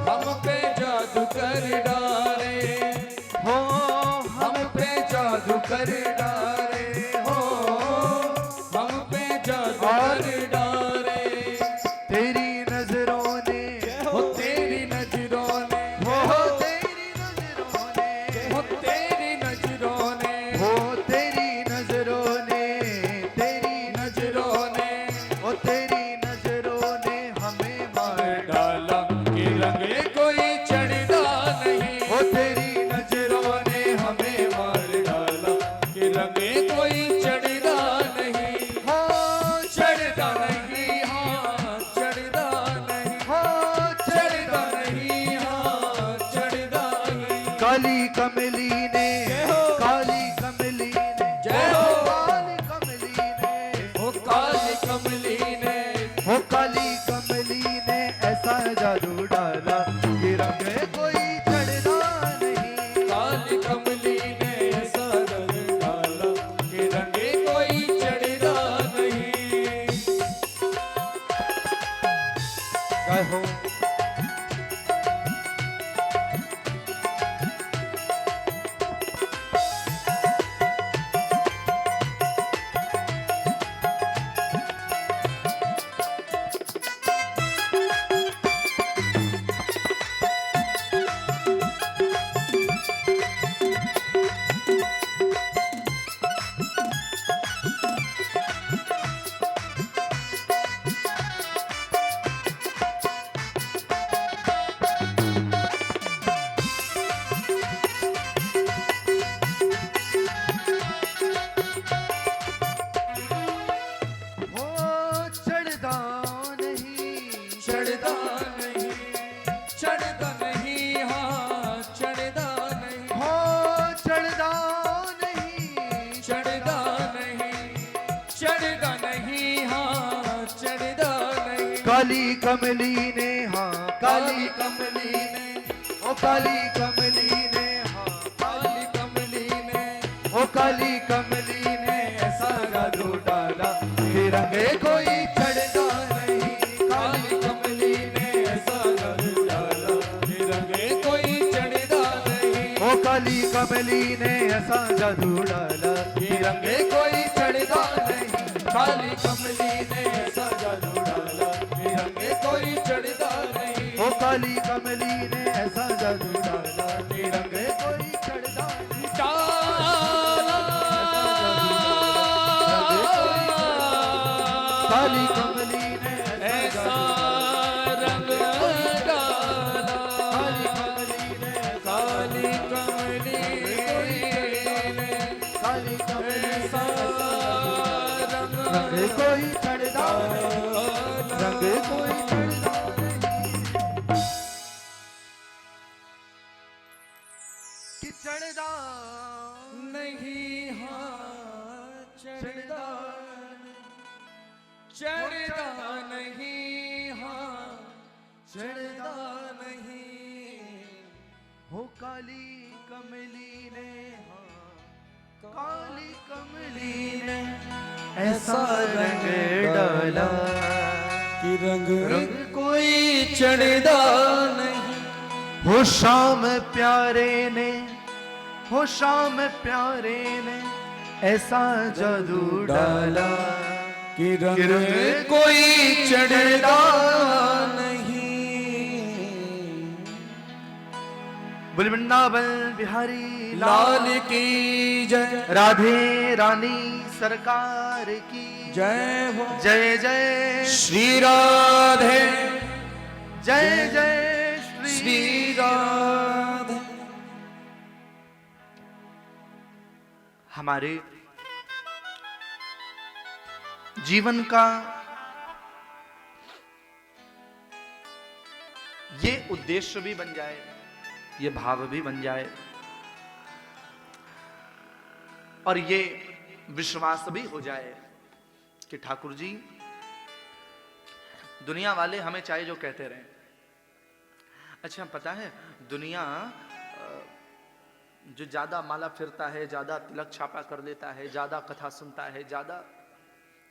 हम पे जादू कर डारे, हो हम पे जादू कर डारे हो, हम पे जादू कर डारे। तेरी नजरों ने, हो तेरी नजरों ने, हो तेरी नजरों ने, हो तेरी नजरों ने, हो तेरी नजरों ने, तेरी नजरों ने ओ तेरी नजरों ने हमें मार डाला कि रंगे कोई चढ़दा नहीं। ओ तेरी नजरों चढ़दा नहीं हाँ चढ़दा नहीं हो चढ़दा नहीं हाँ चढ़दा नहीं काली कमली ने काली कमली ने जय हो काली कमली ने हो काली कमली ने हो काली कमली ने ऐसा जादू डाला कि रंग कोई चढ़दा नहीं काली कमली ने ऐसा रंग डाला कि रंगे कोई चढ़दा नहीं जय हो हो चढ़दा नहीं चढ़दा नहीं चढ़दा नहीं हाँ चढ़दा नहीं हो चढ़दा नहीं चढ़दा नहीं चढ़दा नहीं हाँ चढ़दा नहीं काली कमली ने हाँ काली कमली ने ओ काली कमली ने हाँ काली कमली ने ओ काली कमली ने ऐसा जादू डाला कि रंगे कोई चढ़दा नहीं काली कमली ने ऐसा जादू डाला कि रंगे कोई चढ़दा नहीं ओ काली कमली ने ऐसा जादू डाला कि रंगे कोई चढ़दा नहीं काली कमली ने ऐसा जादू डाला कि रंगे कोई चढ़दा नहीं ओ काली कमली ने ऐसा जादू डाला कि रंगे कोई चढ़दा नहीं काली कमली ने ऐसा रंग डाला काली कमली ने काली कमली ने काली कमली ऐसा रंग रंगे कोई चढ़दा नहीं रंगे कोई चढ़दा नहीं कि चढ़दा नहीं हाँ चढ़दा चढ़दा नहीं हाँ चढ़दा नहीं हो काली कमली ने हाँ काली कमली ने ऐसा रंग डाला कि रंग रंग कोई चढ़दा नहीं हो शाम प्यारे ने हो शाम प्यारे ने ऐसा जादू डाला कि कि रंग कोई चढ़दा नहीं बोल वृंदावन बिहारी लाल की जय राधे रानी सरकार की जय हो जय जय श्री राधे जय जय श्री राधे हमारे जीवन का ये उद्देश्य भी बन जाए, ये भाव भी बन जाए और ये विश्वास भी हो जाए कि ठाकुर जी दुनिया वाले हमें चाहे जो कहते रहें। अच्छा पता है दुनिया जो ज्यादा माला फिरता है, ज्यादा तिलक छापा कर लेता है, ज्यादा कथा सुनता है, ज्यादा,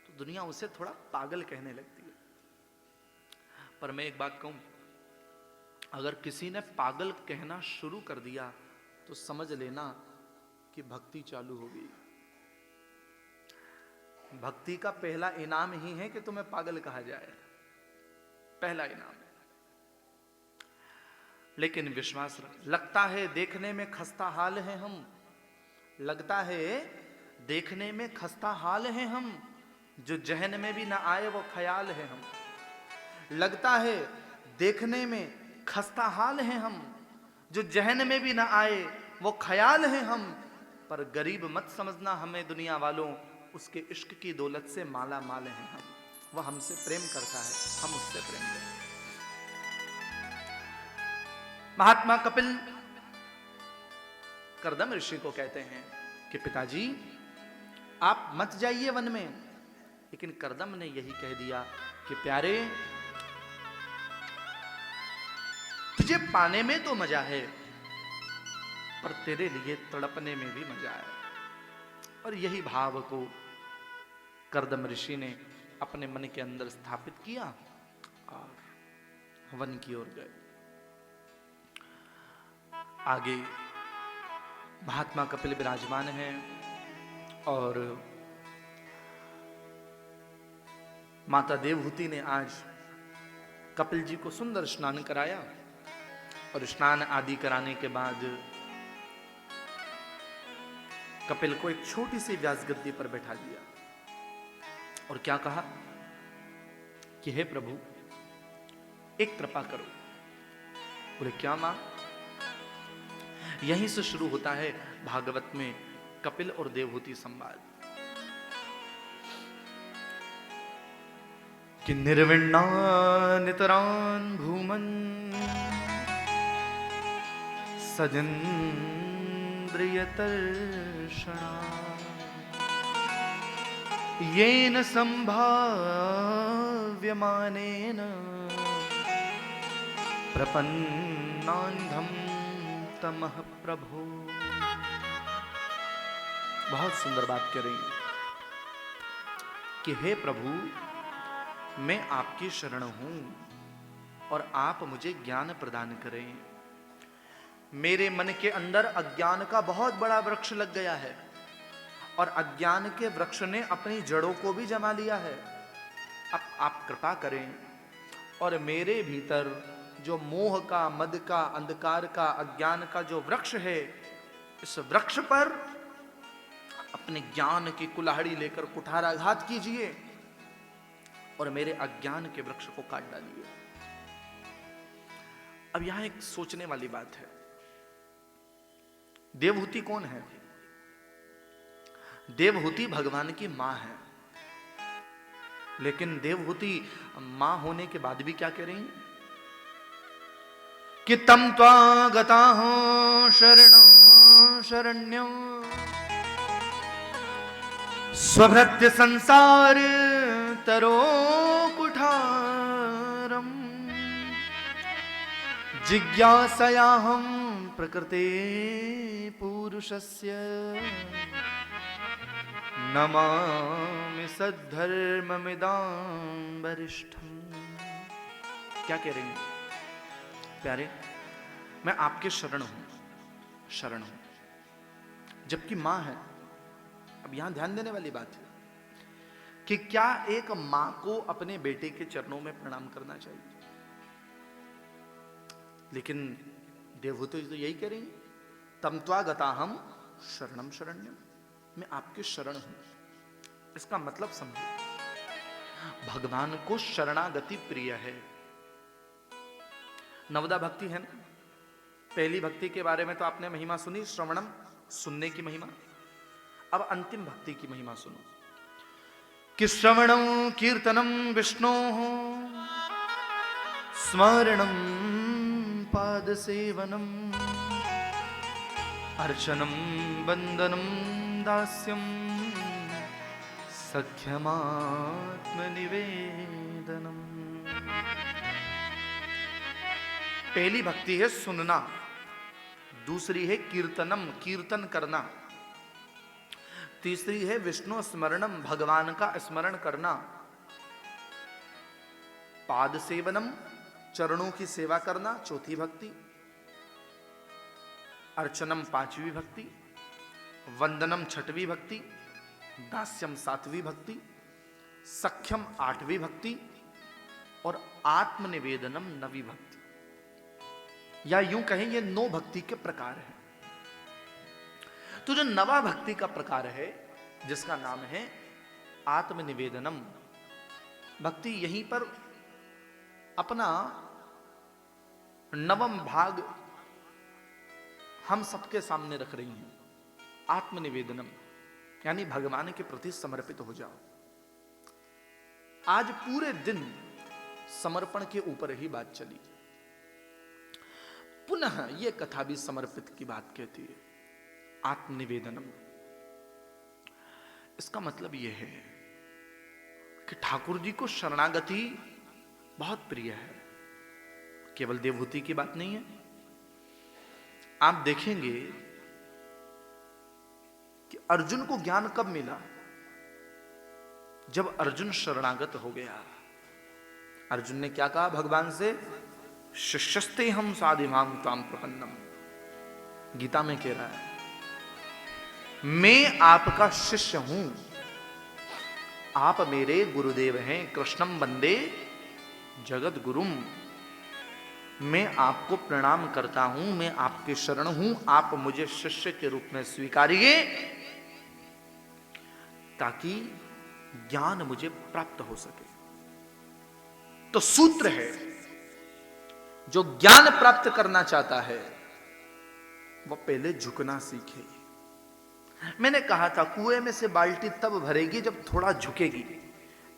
तो दुनिया उसे थोड़ा पागल कहने लगती है। पर मैं एक बात कहूं, अगर किसी ने पागल कहना शुरू कर दिया तो समझ लेना कि भक्ति चालू हो गई। भक्ति का पहला इनाम ही है कि तुम्हें पागल कहा जाए, पहला इनाम। लेकिन विश्वास रख, लगता है देखने में खस्ता हाल है हम, लगता है देखने में खस्ता हाल है हम, जो जहन में भी ना आए वो ख्याल है हम। लगता है देखने में खस्ता हाल है हम, जो जहन में भी ना आए वो ख्याल है हम। पर गरीब मत समझना हमें दुनिया वालों, उसके इश्क की दौलत से माला माल हैं हम। वह हमसे प्रेम करता है, हम उससे प्रेम करते हैं। महात्मा कपिल कर्दम ऋषि को कहते हैं कि पिताजी आप मत जाइए वन में, लेकिन कर्दम ने यही कह दिया कि प्यारे तुझे पाने में तो मजा है, पर तेरे लिए तड़पने में भी मजा है। और यही भाव को कर्दम ऋषि ने अपने मन के अंदर स्थापित किया और वन की ओर गए। आगे महात्मा कपिल विराजमान हैं और माता देवहूति ने आज कपिल जी को सुंदर स्नान कराया और स्नान आदि कराने के बाद कपिल को एक छोटी सी व्यास गद्दी पर बैठा दिया और क्या कहा कि हे प्रभु एक कृपा करो। बोले क्या मां? यहीं से शुरू होता है भागवत में कपिल और देवहूति संवाद कि निर्विण्णा नितरान भूमन सजन्द्रियतर्षणा येन संभाव्यमानेन प्रपन्नान्धं तमः प्रभो। बहुत सुंदर बात कह रही है कि हे प्रभु मैं आपकी शरण हूं और आप मुझे ज्ञान प्रदान करें। मेरे मन के अंदर अज्ञान का बहुत बड़ा वृक्ष लग गया है और अज्ञान के वृक्ष ने अपनी जड़ों को भी जमा लिया है। अब आप कृपा करें और मेरे भीतर जो मोह का, मद का, अंधकार का, अज्ञान का जो वृक्ष है, इस वृक्ष पर अपने ज्ञान की कुल्हाड़ी लेकर कुठाराघात कीजिए और मेरे अज्ञान के वृक्ष को काट डालिए। अब यहां एक सोचने वाली बात है, देवहूति कौन है? देवहूति भगवान की मां है, लेकिन देवहूति मां होने के बाद भी क्या कह रही है कि तम त्वागता हो शरणो शरण्यो स्वभृत्य संसार तरो कुठारम जिज्ञासयाहं प्रकृते पुरुषस्य नमामि सद्धर्ममिदां वरिष्ठम्। क्या कह रही हैं प्यारे? मैं आपके शरण हूं, शरण हूं, जबकि मां है। अब यहां ध्यान देने वाली बात है कि क्या एक मां को अपने बेटे के चरणों में प्रणाम करना चाहिए? लेकिन देवहूति तो यही कह रही है, तम त्वागताहं शरणम शरण्यम, मैं आपके शरण हूं। इसका मतलब समझो, भगवान को शरणागति प्रिय है। नवदा भक्ति है ना, पहली भक्ति के बारे में तो आपने महिमा सुनी, श्रवणम, सुनने की महिमा। अब अंतिम भक्ति की महिमा सुनो कि श्रवणम कीर्तनम विष्णो स्मरणम पाद सेवनम अर्चनम वंदनम दास्यम सख्यमात्मनिवेदनम। पहली भक्ति है सुनना, दूसरी है कीर्तनम, कीर्तन करना, तीसरी है विष्णु स्मरणम, भगवान का स्मरण करना, पाद सेवनम, चरणों की सेवा करना, चौथी भक्ति, अर्चनम पांचवी भक्ति, वंदनम छठवीं भक्ति, दास्यम सातवीं भक्ति, सख्यम आठवीं भक्ति और आत्मनिवेदनम नवी भक्ति। या यूं कहें ये 9 भक्ति के प्रकार हैं। तो जो नवा भक्ति का प्रकार है जिसका नाम है आत्मनिवेदनम भक्ति, यहीं पर अपना नवम भाग हम सबके सामने रख रही हैं। आत्मनिवेदनम यानी भगवान के प्रति समर्पित हो जाओ। आज पूरे दिन समर्पण के ऊपर ही बात चली। पुनः यह कथा भी समर्पित की बात कहती है, आत्मनिवेदनम। इसका मतलब यह है कि ठाकुर जी को शरणागति बहुत प्रिय है। केवल देवहूति की बात नहीं है। आप देखेंगे कि अर्जुन को ज्ञान कब मिला? जब अर्जुन शरणागत हो गया। अर्जुन ने क्या कहा भगवान से? शिष्यस्ते हम साधिमाम ताम प्रपन्नम। गीता में कह रहा है, मैं आपका शिष्य हूं, आप मेरे गुरुदेव हैं। कृष्णम वंदे जगत गुरुम। मैं आपको प्रणाम करता हूं, मैं आपके शरण हूं, आप मुझे शिष्य के रूप में स्वीकारिए ताकि ज्ञान मुझे प्राप्त हो सके। तो सूत्र है, जो ज्ञान प्राप्त करना चाहता है वह पहले झुकना सीखे। मैंने कहा था कुएं में से बाल्टी तब भरेगी जब थोड़ा झुकेगी,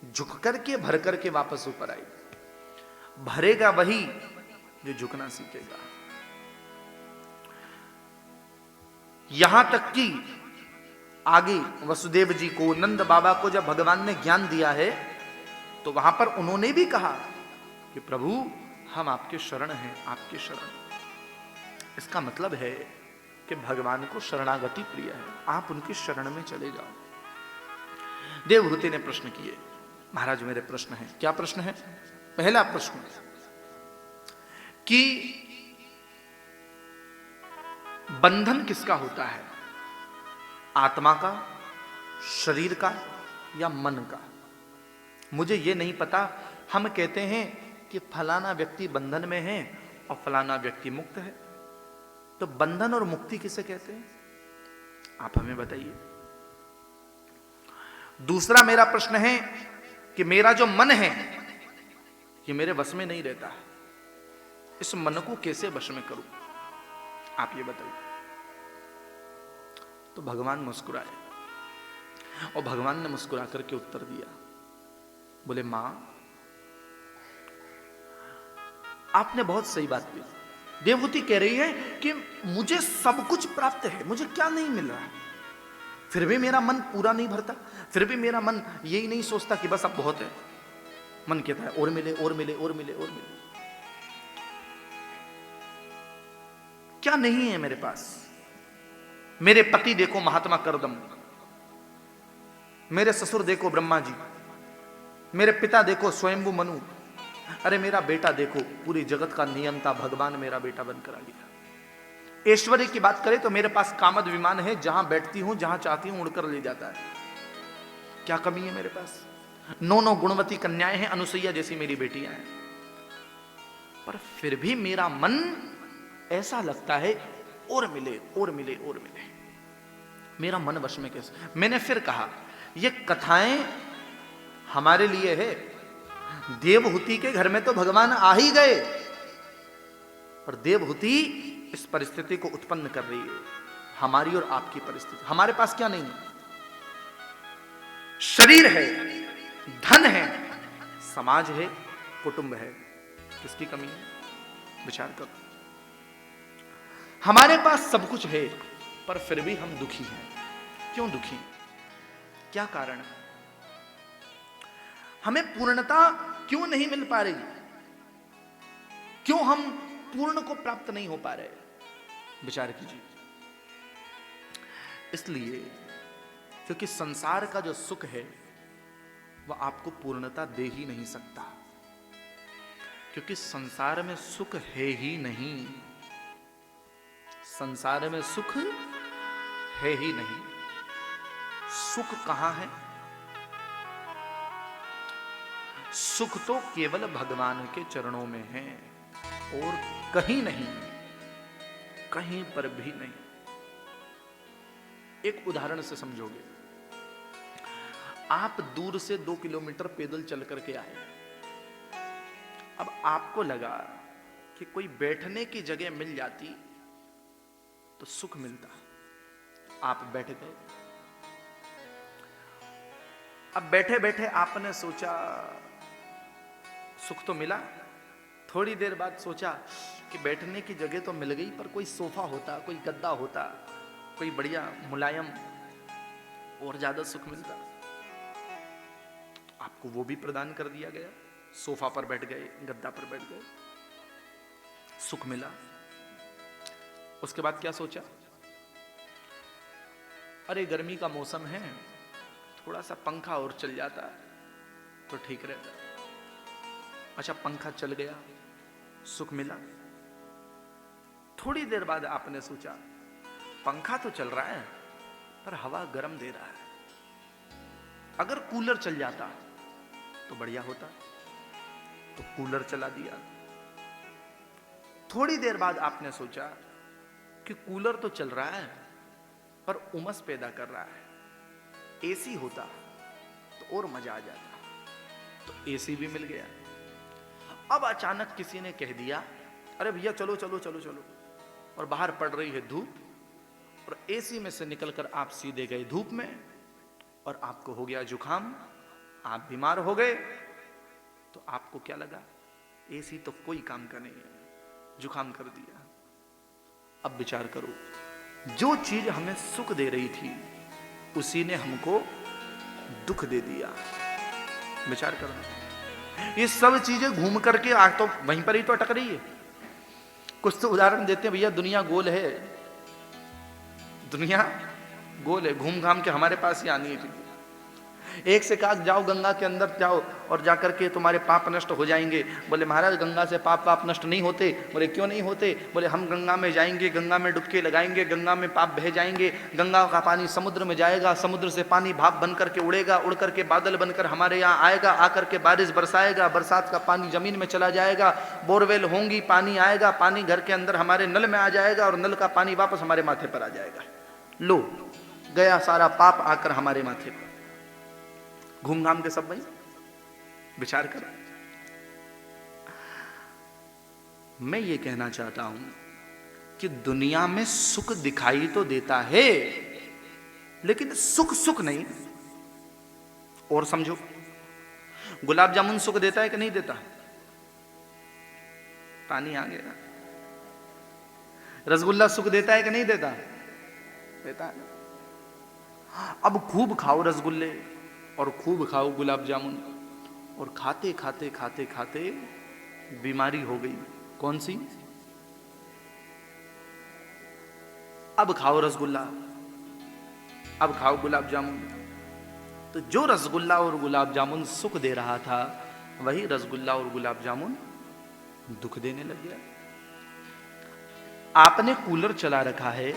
झुक करके भर करके वापस ऊपर आएगी। भरेगा वही जो झुकना सीखेगा। यहां तक कि आगे वसुदेव जी को, नंद बाबा को जब भगवान ने ज्ञान दिया है तो वहां पर उन्होंने भी कहा कि प्रभु हम आपके शरण हैं, आपके शरण। इसका मतलब है कि भगवान को शरणागति प्रिय है, आप उनकी शरण में चले जाओ। देवहूति ने प्रश्न किए, महाराज मेरे प्रश्न है। क्या प्रश्न है? पहला प्रश्न कि बंधन किसका होता है, आत्मा का, शरीर का या मन का? मुझे यह नहीं पता। हम कहते हैं कि फलाना व्यक्ति बंधन में है और फलाना व्यक्ति मुक्त है। तो बंधन और मुक्ति किसे कहते हैं, आप हमें बताइए। दूसरा मेरा प्रश्न है कि मेरा जो मन है ये मेरे वश में नहीं रहता, इस मन को कैसे वश में करूं, आप ये बताइए। तो भगवान मुस्कुराए और भगवान ने मुस्कुरा करके उत्तर दिया, बोले मां आपने बहुत सही बात की। देवहूति कह रही है कि मुझे सब कुछ प्राप्त है, मुझे क्या नहीं मिल रहा, फिर भी मेरा मन पूरा नहीं भरता, फिर भी मेरा मन यही नहीं सोचता कि बस अब बहुत है। मन कहता है और मिले और मिले और मिले और मिले। क्या नहीं है मेरे पास? मेरे पति देखो महात्मा करदम, मेरे ससुर देखो ब्रह्मा जी, मेरे पिता देखो स्वयंभू मनु, अरे मेरा बेटा देखो पूरी जगत का नियंता भगवान मेरा बेटा बनकर आ गया। ऐश्वर्य की बात करें तो मेरे पास कामद विमान है, जहां बैठती हूं जहां चाहती हूं उड़कर ले जाता है। क्या कमी है मेरे पास? 9 गुणवती कन्याएं हैं, अनुसैया जैसी मेरी बेटियां हैं, पर फिर भी मेरा मन ऐसा लगता है और मिले और मिले और मिले। मेरा मन वश में कैसे? मैंने फिर कहा ये कथाएं हमारे लिए है। देवहूति के घर में तो भगवान आ ही गए, पर देवहूति इस परिस्थिति को उत्पन्न कर रही है, हमारी और आपकी परिस्थिति। हमारे पास क्या नहीं है? शरीर है, धन है, समाज है, कुटुंब है। किसकी कमी है? विचार करो। हमारे पास सब कुछ है पर फिर भी हम दुखी हैं। क्यों दुखी? क्या कारण है? हमें पूर्णता क्यों नहीं मिल पा रही? क्यों हम पूर्ण को प्राप्त नहीं हो पा रहे? विचार कीजिए। इसलिए क्योंकि संसार का जो सुख है वह आपको पूर्णता दे ही नहीं सकता, क्योंकि संसार में सुख है ही नहीं। संसार में सुख है ही नहीं। सुख कहां है? सुख तो केवल भगवान के चरणों में है और कहीं नहीं, कहीं पर भी नहीं। एक उदाहरण से समझोगे। आप दूर से 2 किलोमीटर पैदल चल करके आए, अब आपको लगा कि कोई बैठने की जगह मिल जाती तो सुख मिलता। आप बैठ गए, अब बैठे बैठे आपने सोचा सुख तो मिला, थोड़ी देर बाद सोचा कि बैठने की जगह तो मिल गई, पर कोई सोफा होता, कोई गद्दा होता, कोई बढ़िया मुलायम, और ज्यादा सुख मिलता। आपको वो भी प्रदान कर दिया गया, सोफा पर बैठ गए, गद्दा पर बैठ गए, सुख मिला। उसके बाद क्या सोचा, अरे गर्मी का मौसम है, थोड़ा सा पंखा और चल जाता तो ठीक रहता। अच्छा, पंखा चल गया, सुख मिला। थोड़ी देर बाद आपने सोचा पंखा तो चल रहा है पर हवा गर्म दे रहा है, अगर कूलर चल जाता तो बढ़िया होता, तो कूलर चला दिया। थोड़ी देर बाद आपने सोचा कि कूलर तो चल रहा है पर उमस पैदा कर रहा है, एसी होता तो और मजा आ जाता, तो एसी भी मिल गया। अब अचानक किसी ने कह दिया, अरे भैया चलो चलो चलो चलो, और बाहर पड़ रही है धूप, और एसी में से निकलकर आप सीधे गए धूप में, और आपको हो गया जुकाम, आप बीमार हो गए। तो आपको क्या लगा, एसी तो कोई काम का नहीं है, जुकाम कर दिया। अब विचार करो, जो चीज हमें सुख दे रही थी उसी ने हमको दुख दे दिया। विचार करो, ये सब चीजें घूम करके आज तो वहीं पर ही तो अटक रही है। कुछ तो उदाहरण देते हैं, भैया दुनिया गोल है, दुनिया गोल है, घूम घाम के हमारे पास ही आनी है। एक से कहा जाओ गंगा के अंदर जाओ और जाकर के तुम्हारे पाप नष्ट हो जाएंगे। बोले महाराज गंगा से पाप नष्ट नहीं होते। बोले क्यों नहीं होते? बोले हम गंगा में जाएंगे, गंगा में डुबकी लगाएंगे, गंगा में पाप बह जाएंगे, गंगा का पानी समुद्र में जाएगा, समुद्र से पानी भाप बन करके उड़ेगा, उड़ करके बादल बनकर हमारे यहाँ आएगा, आकर के बारिश बरसाएगा, बरसात का पानी जमीन में चला जाएगा, बोरवेल होंगी, पानी आएगा, पानी घर के अंदर हमारे नल में आ जाएगा और नल का पानी वापस हमारे माथे पर आ जाएगा। लो गया सारा पाप आकर हमारे माथे पर। घूम घाम के सब भाई विचार कर। मैं ये कहना चाहता हूं कि दुनिया में सुख दिखाई तो देता है, लेकिन सुख सुख नहीं। और समझो, गुलाब जामुन सुख देता है कि नहीं देता? पानी आ गया। रसगुल्ला सुख देता है कि नहीं देता? देता है। अब खूब खाओ रसगुल्ले और खूब खाओ गुलाब जामुन, और खाते खाते खाते खाते बीमारी हो गई। कौन सी? अब खाओ रसगुल्ला, अब खाओ गुलाब जामुन। तो जो रसगुल्ला और गुलाब जामुन सुख दे रहा था, वही रसगुल्ला और गुलाब जामुन दुख देने लग गया। आपने कूलर चला रखा है,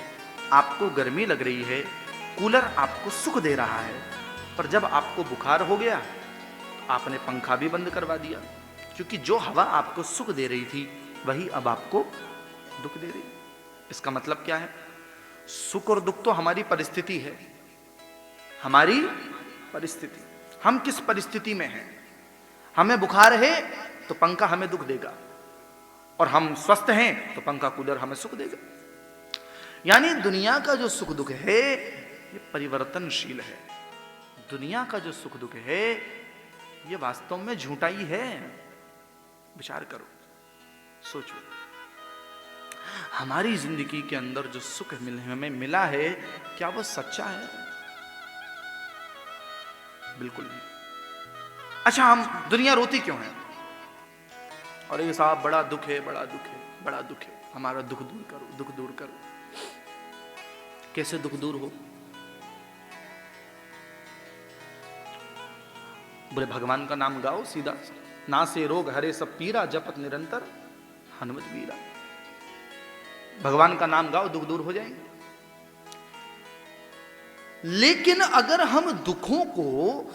आपको गर्मी लग रही है, कूलर आपको सुख दे रहा है, पर जब आपको बुखार हो गया तो आपने पंखा भी बंद करवा दिया, क्योंकि जो हवा आपको सुख दे रही थी वही अब आपको दुख दे रही। इसका मतलब क्या है? सुख और दुख तो हमारी परिस्थिति है, हमारी परिस्थिति। हम किस परिस्थिति में हैं? हमें बुखार है तो पंखा हमें दुख देगा, और हम स्वस्थ हैं तो पंखा कूलर हमें सुख देगा। यानी दुनिया का जो सुख दुख है ये परिवर्तनशील है। दुनिया का जो सुख दुख है ये वास्तव में झूठा ही है। विचार करो, सोचो, हमारी जिंदगी के अंदर जो सुख हमें मिला है, क्या वो सच्चा है? बिल्कुल नहीं। अच्छा, हम दुनिया रोती क्यों है? और ये साहब बड़ा दुख है, बड़ा दुख है, बड़ा दुख है, हमारा दुख दूर करो, दुख दूर करो। कैसे दुख दूर हो? बोले भगवान का नाम गाओ सीधा, ना से रोग हरे सब पीरा, जपत निरंतर हनुमत वीरा। भगवान का नाम गाओ, दुख दूर हो जाएंगे। लेकिन अगर हम दुखों को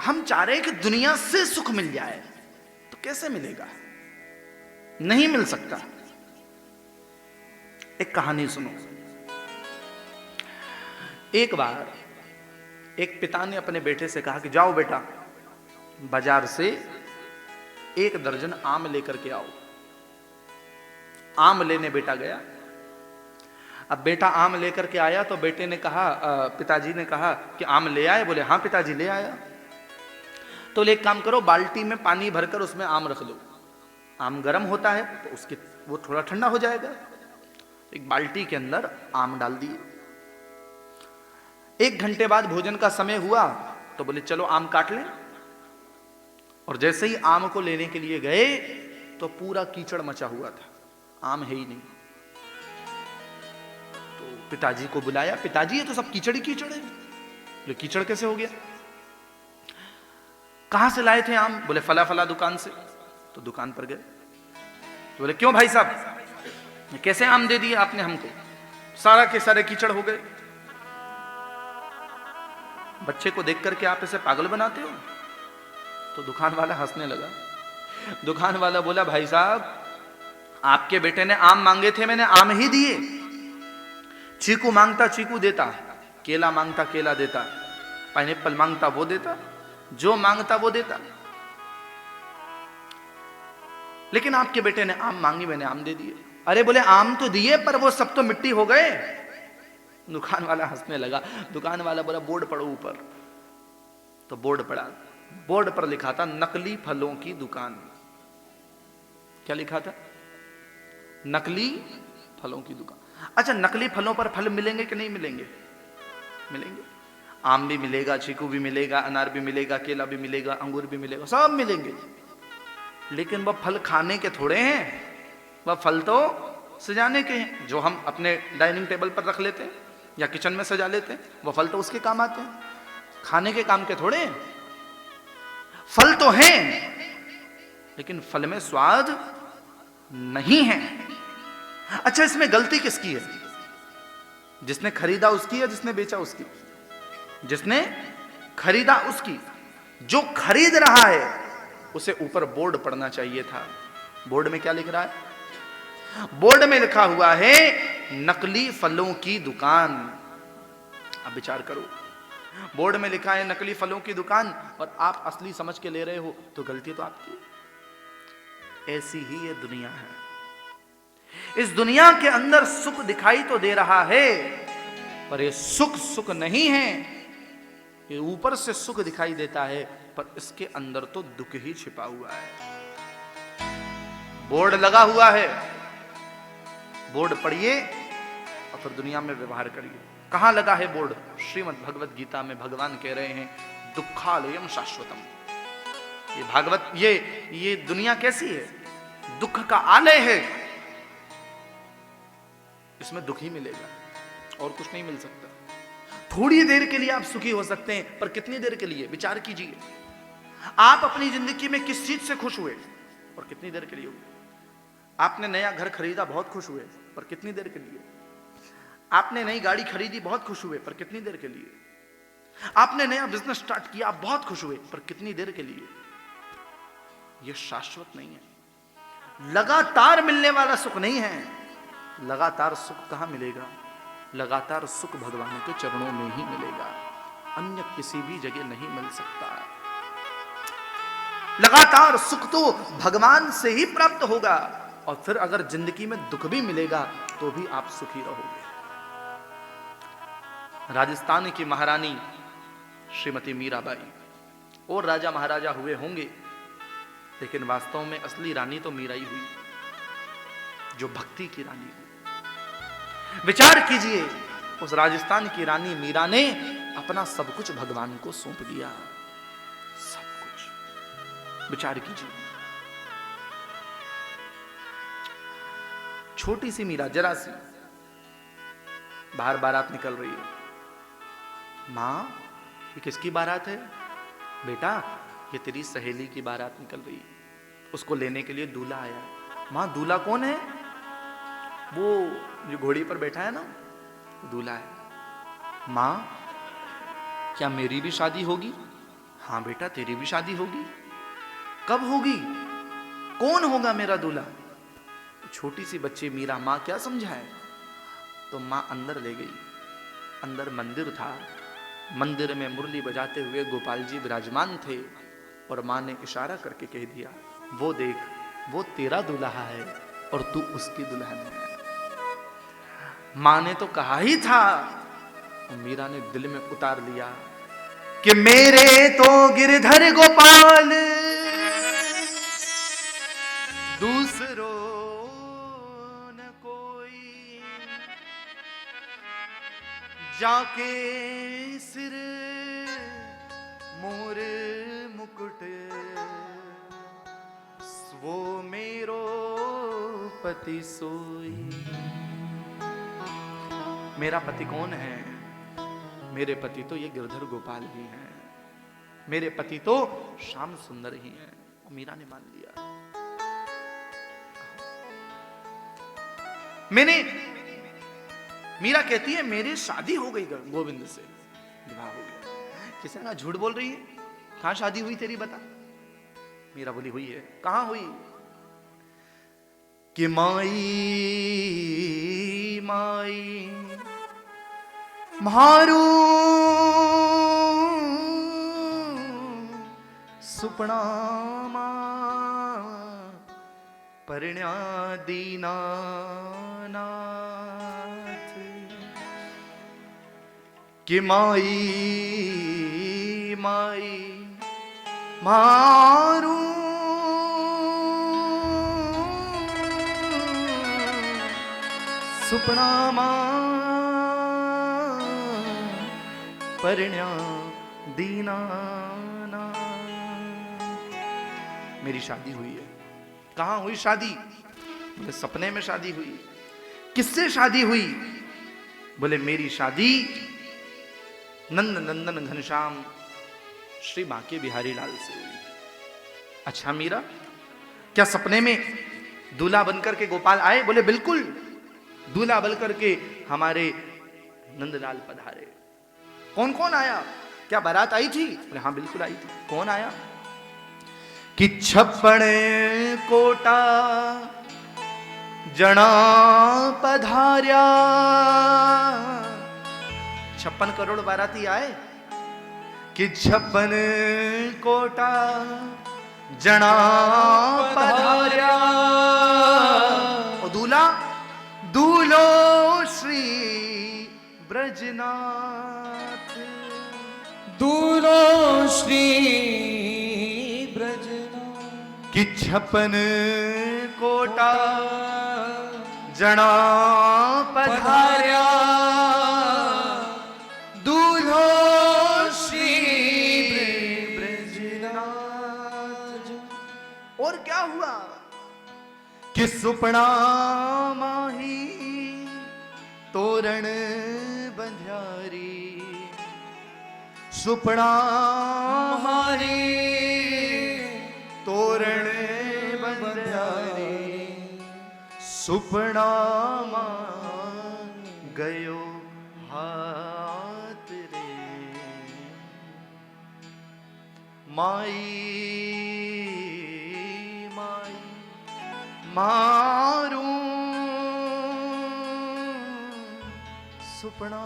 हम चाह रहे कि दुनिया से सुख मिल जाए, तो कैसे मिलेगा? नहीं मिल सकता। एक कहानी सुनो। एक बार एक पिता ने अपने बेटे से कहा कि जाओ बेटा, बाजार से 1 दर्जन आम लेकर के आओ। आम लेने बेटा गया। अब बेटा आम लेकर के आया तो बेटे ने कहा, पिताजी ने कहा कि आम ले आए? बोले हाँ पिताजी ले आया। तो बोले एक काम करो, बाल्टी में पानी भरकर उसमें आम रख लो, आम गर्म होता है तो उसके वो थोड़ा ठंडा हो जाएगा। एक बाल्टी के अंदर आम डाल दिए। 1 घंटे बाद भोजन का समय हुआ तो बोले चलो आम काट लें। और जैसे ही आम को लेने के लिए गए तो पूरा कीचड़ मचा हुआ था, आम है ही नहीं। तो पिताजी को बुलाया, पिताजी ये तो सब कीचड़ ही कीचड़ है। बोले कीचड़ कैसे हो गया? कहां से लाए थे आम? बोले फला फला दुकान से। तो दुकान पर गए तो बोले क्यों भाई साहब कैसे आम दे दिए आपने हमको? सारा के सारे कीचड़ हो गए। बच्चे को देख करके आप इसे पागल बनाते हो? तो दुकान वाला हंसने लगा। दुकान वाला बोला भाई साहब आपके बेटे ने आम मांगे थे, मैंने आम ही दिए। चीकू मांगता चीकू देता, केला मांगता केला देता, पाइनएप्पल मांगता वो देता, जो मांगता वो देता। लेकिन आपके बेटे ने आम मांगी, मैंने आम दे दिए। अरे बोले आम तो दिए पर वो सब तो मिट्टी हो गए। दुकान वाला हंसने लगा। दुकान वाला बोला बोर्ड पढ़ो ऊपर। तो बोर्ड पढ़ा, बोर्ड पर लिखा था नकली फलों की दुकान। क्या लिखा था? नकली फलों की दुकान। अच्छा, नकली फलों पर फल मिलेंगे कि नहीं मिलेंगे? मिलेंगे। आम भी मिलेगा, चीकू भी मिलेगा, अनार भी मिलेगा, केला भी मिलेगा, अंगूर भी मिलेगा, सब मिलेंगे। लेकिन वह फल खाने के थोड़े हैं, वह फल तो सजाने के हैं। जो हम अपने डाइनिंग टेबल पर रख लेते हैं या किचन में सजा लेते हैं, वह फल तो उसके काम आते हैं, खाने के काम के थोड़े हैं। फल तो हैं लेकिन फल में स्वाद नहीं है। अच्छा, इसमें गलती किसकी है? जिसने खरीदा उसकी या जिसने बेचा उसकी? जिसने खरीदा उसकी। जो खरीद रहा है उसे ऊपर बोर्ड पढ़ना चाहिए था। बोर्ड में क्या लिख रहा है? बोर्ड में लिखा हुआ है नकली फलों की दुकान। अब विचार करो, बोर्ड में लिखा है नकली फलों की दुकान और आप असली समझ के ले रहे हो, तो गलती तो आपकी। ऐसी ही ये दुनिया है। इस दुनिया के अंदर सुख दिखाई तो दे रहा है पर ये सुख सुख नहीं है। ये ऊपर से सुख दिखाई देता है पर इसके अंदर तो दुख ही छिपा हुआ है। बोर्ड लगा हुआ है, बोर्ड पढ़िए और फिर दुनिया में व्यवहार करिए। कहां लगा है बोर्ड? श्रीमद् भगवत गीता में भगवान कह रहे हैं दुखालयम शाश्वतम। ये भागवत, ये दुनिया कैसी है? दुख का आलय है। इसमें दुख ही मिलेगा और कुछ नहीं मिल सकता। थोड़ी देर के लिए आप सुखी हो सकते हैं पर कितनी देर के लिए? विचार कीजिए। आप अपनी जिंदगी में किस चीज से खुश हुए और कितनी देर के लिए हुए? आपने नया घर खरीदा, बहुत खुश हुए, पर कितनी देर के लिए? आपने नई गाड़ी खरीदी, बहुत खुश हुए, पर कितनी देर के लिए? आपने नया बिजनेस स्टार्ट किया, आप बहुत खुश हुए, पर कितनी देर के लिए? यह शाश्वत नहीं है। लगातार मिलने वाला सुख नहीं है। लगातार सुख कहां मिलेगा? लगातार सुख भगवान के चरणों में ही मिलेगा, अन्य किसी भी जगह नहीं मिल सकता। लगातार सुख तो भगवान से ही प्राप्त होगा। और फिर अगर जिंदगी में दुख भी मिलेगा तो भी आप सुखी रहोगे। राजस्थान की महारानी श्रीमती मीराबाई और राजा महाराजा हुए होंगे, लेकिन वास्तव में असली रानी तो मीरा ही हुई, जो भक्ति की रानी हुई। विचार कीजिए, उस राजस्थान की रानी मीरा ने अपना सब कुछ भगवान को सौंप दिया, सब कुछ। विचार कीजिए, छोटी सी मीरा, जरा सी, बाहर बारात निकल रही है। मां, ये किसकी बारात है? बेटा, ये तेरी सहेली की बारात निकल रही है, उसको लेने के लिए दूल्हा आया है। मां, दूल्हा कौन है? वो जो घोड़ी पर बैठा है ना, दूल्हा है। मां, क्या मेरी भी शादी होगी? हाँ बेटा, तेरी भी शादी होगी। कब होगी? कौन होगा मेरा दूल्हा? छोटी सी बच्ची मीरा मां क्या समझाए? तो मां अंदर ले गई। अंदर मंदिर था, मंदिर में मुरली बजाते हुए गोपाल जी विराजमान थे और मां ने इशारा करके कह दिया, वो देख, वो तेरा दूल्हा है और तू उसकी दुल्हन है। मां ने तो कहा ही था, और मीरा ने दिल में उतार लिया कि मेरे तो गिरधर गोपाल दूसरों न कोई, जाके सिर मोर मुकुट वो मेरो पति सोई। मेरा पति कौन है? मेरे पति तो ये गिरधर गोपाल ही हैं, मेरे पति तो श्याम सुंदर ही हैं। मीरा ने मान लिया। मीरा कहती है मेरी शादी हो गई गोविंद से, विवाह हो गया। किसी ने कहा झूठ बोल रही है, कहां शादी हुई तेरी बता। मीरा बोली हुई है। कहां हुई? कि माई माई मारू सुपना परिण्या दीनानाथ। कि माई माई मारू सुपना परिण्या दीनानाथ। मेरी शादी हुई है। कहां हुई शादी? बोले सपने में शादी हुई। किससे शादी हुई? बोले मेरी शादी नंद नंदन घनश्याम श्री बांके बिहारी लाल से हुई। अच्छा मीरा, क्या सपने में दूल्हा बनकर के गोपाल आए? बोले बिल्कुल, दूल्हा बनकर के हमारे नंदलाल पधारे। कौन कौन आया? क्या बारात आई थी? बोले हाँ बिल्कुल आई थी। कौन आया? कि 56 कोटा जना पधार्या। 56 करोड़ बाराती आए। कि 56 कोटा जना पधार्या। और दूल्हा? दूल्हो श्री ब्रजनाथ। दूल्हो श्री ब्रजनाथ। कि 56 कोटा जना पधार्या। दूल्हो श्री ब्रजनाथ। और क्या हुआ? कि सुपना माही तोरण बंध्यारी। सुपना माही तोरण बंध्यारी। सुपना गयो हाथ रे। माई माई मारू सुपना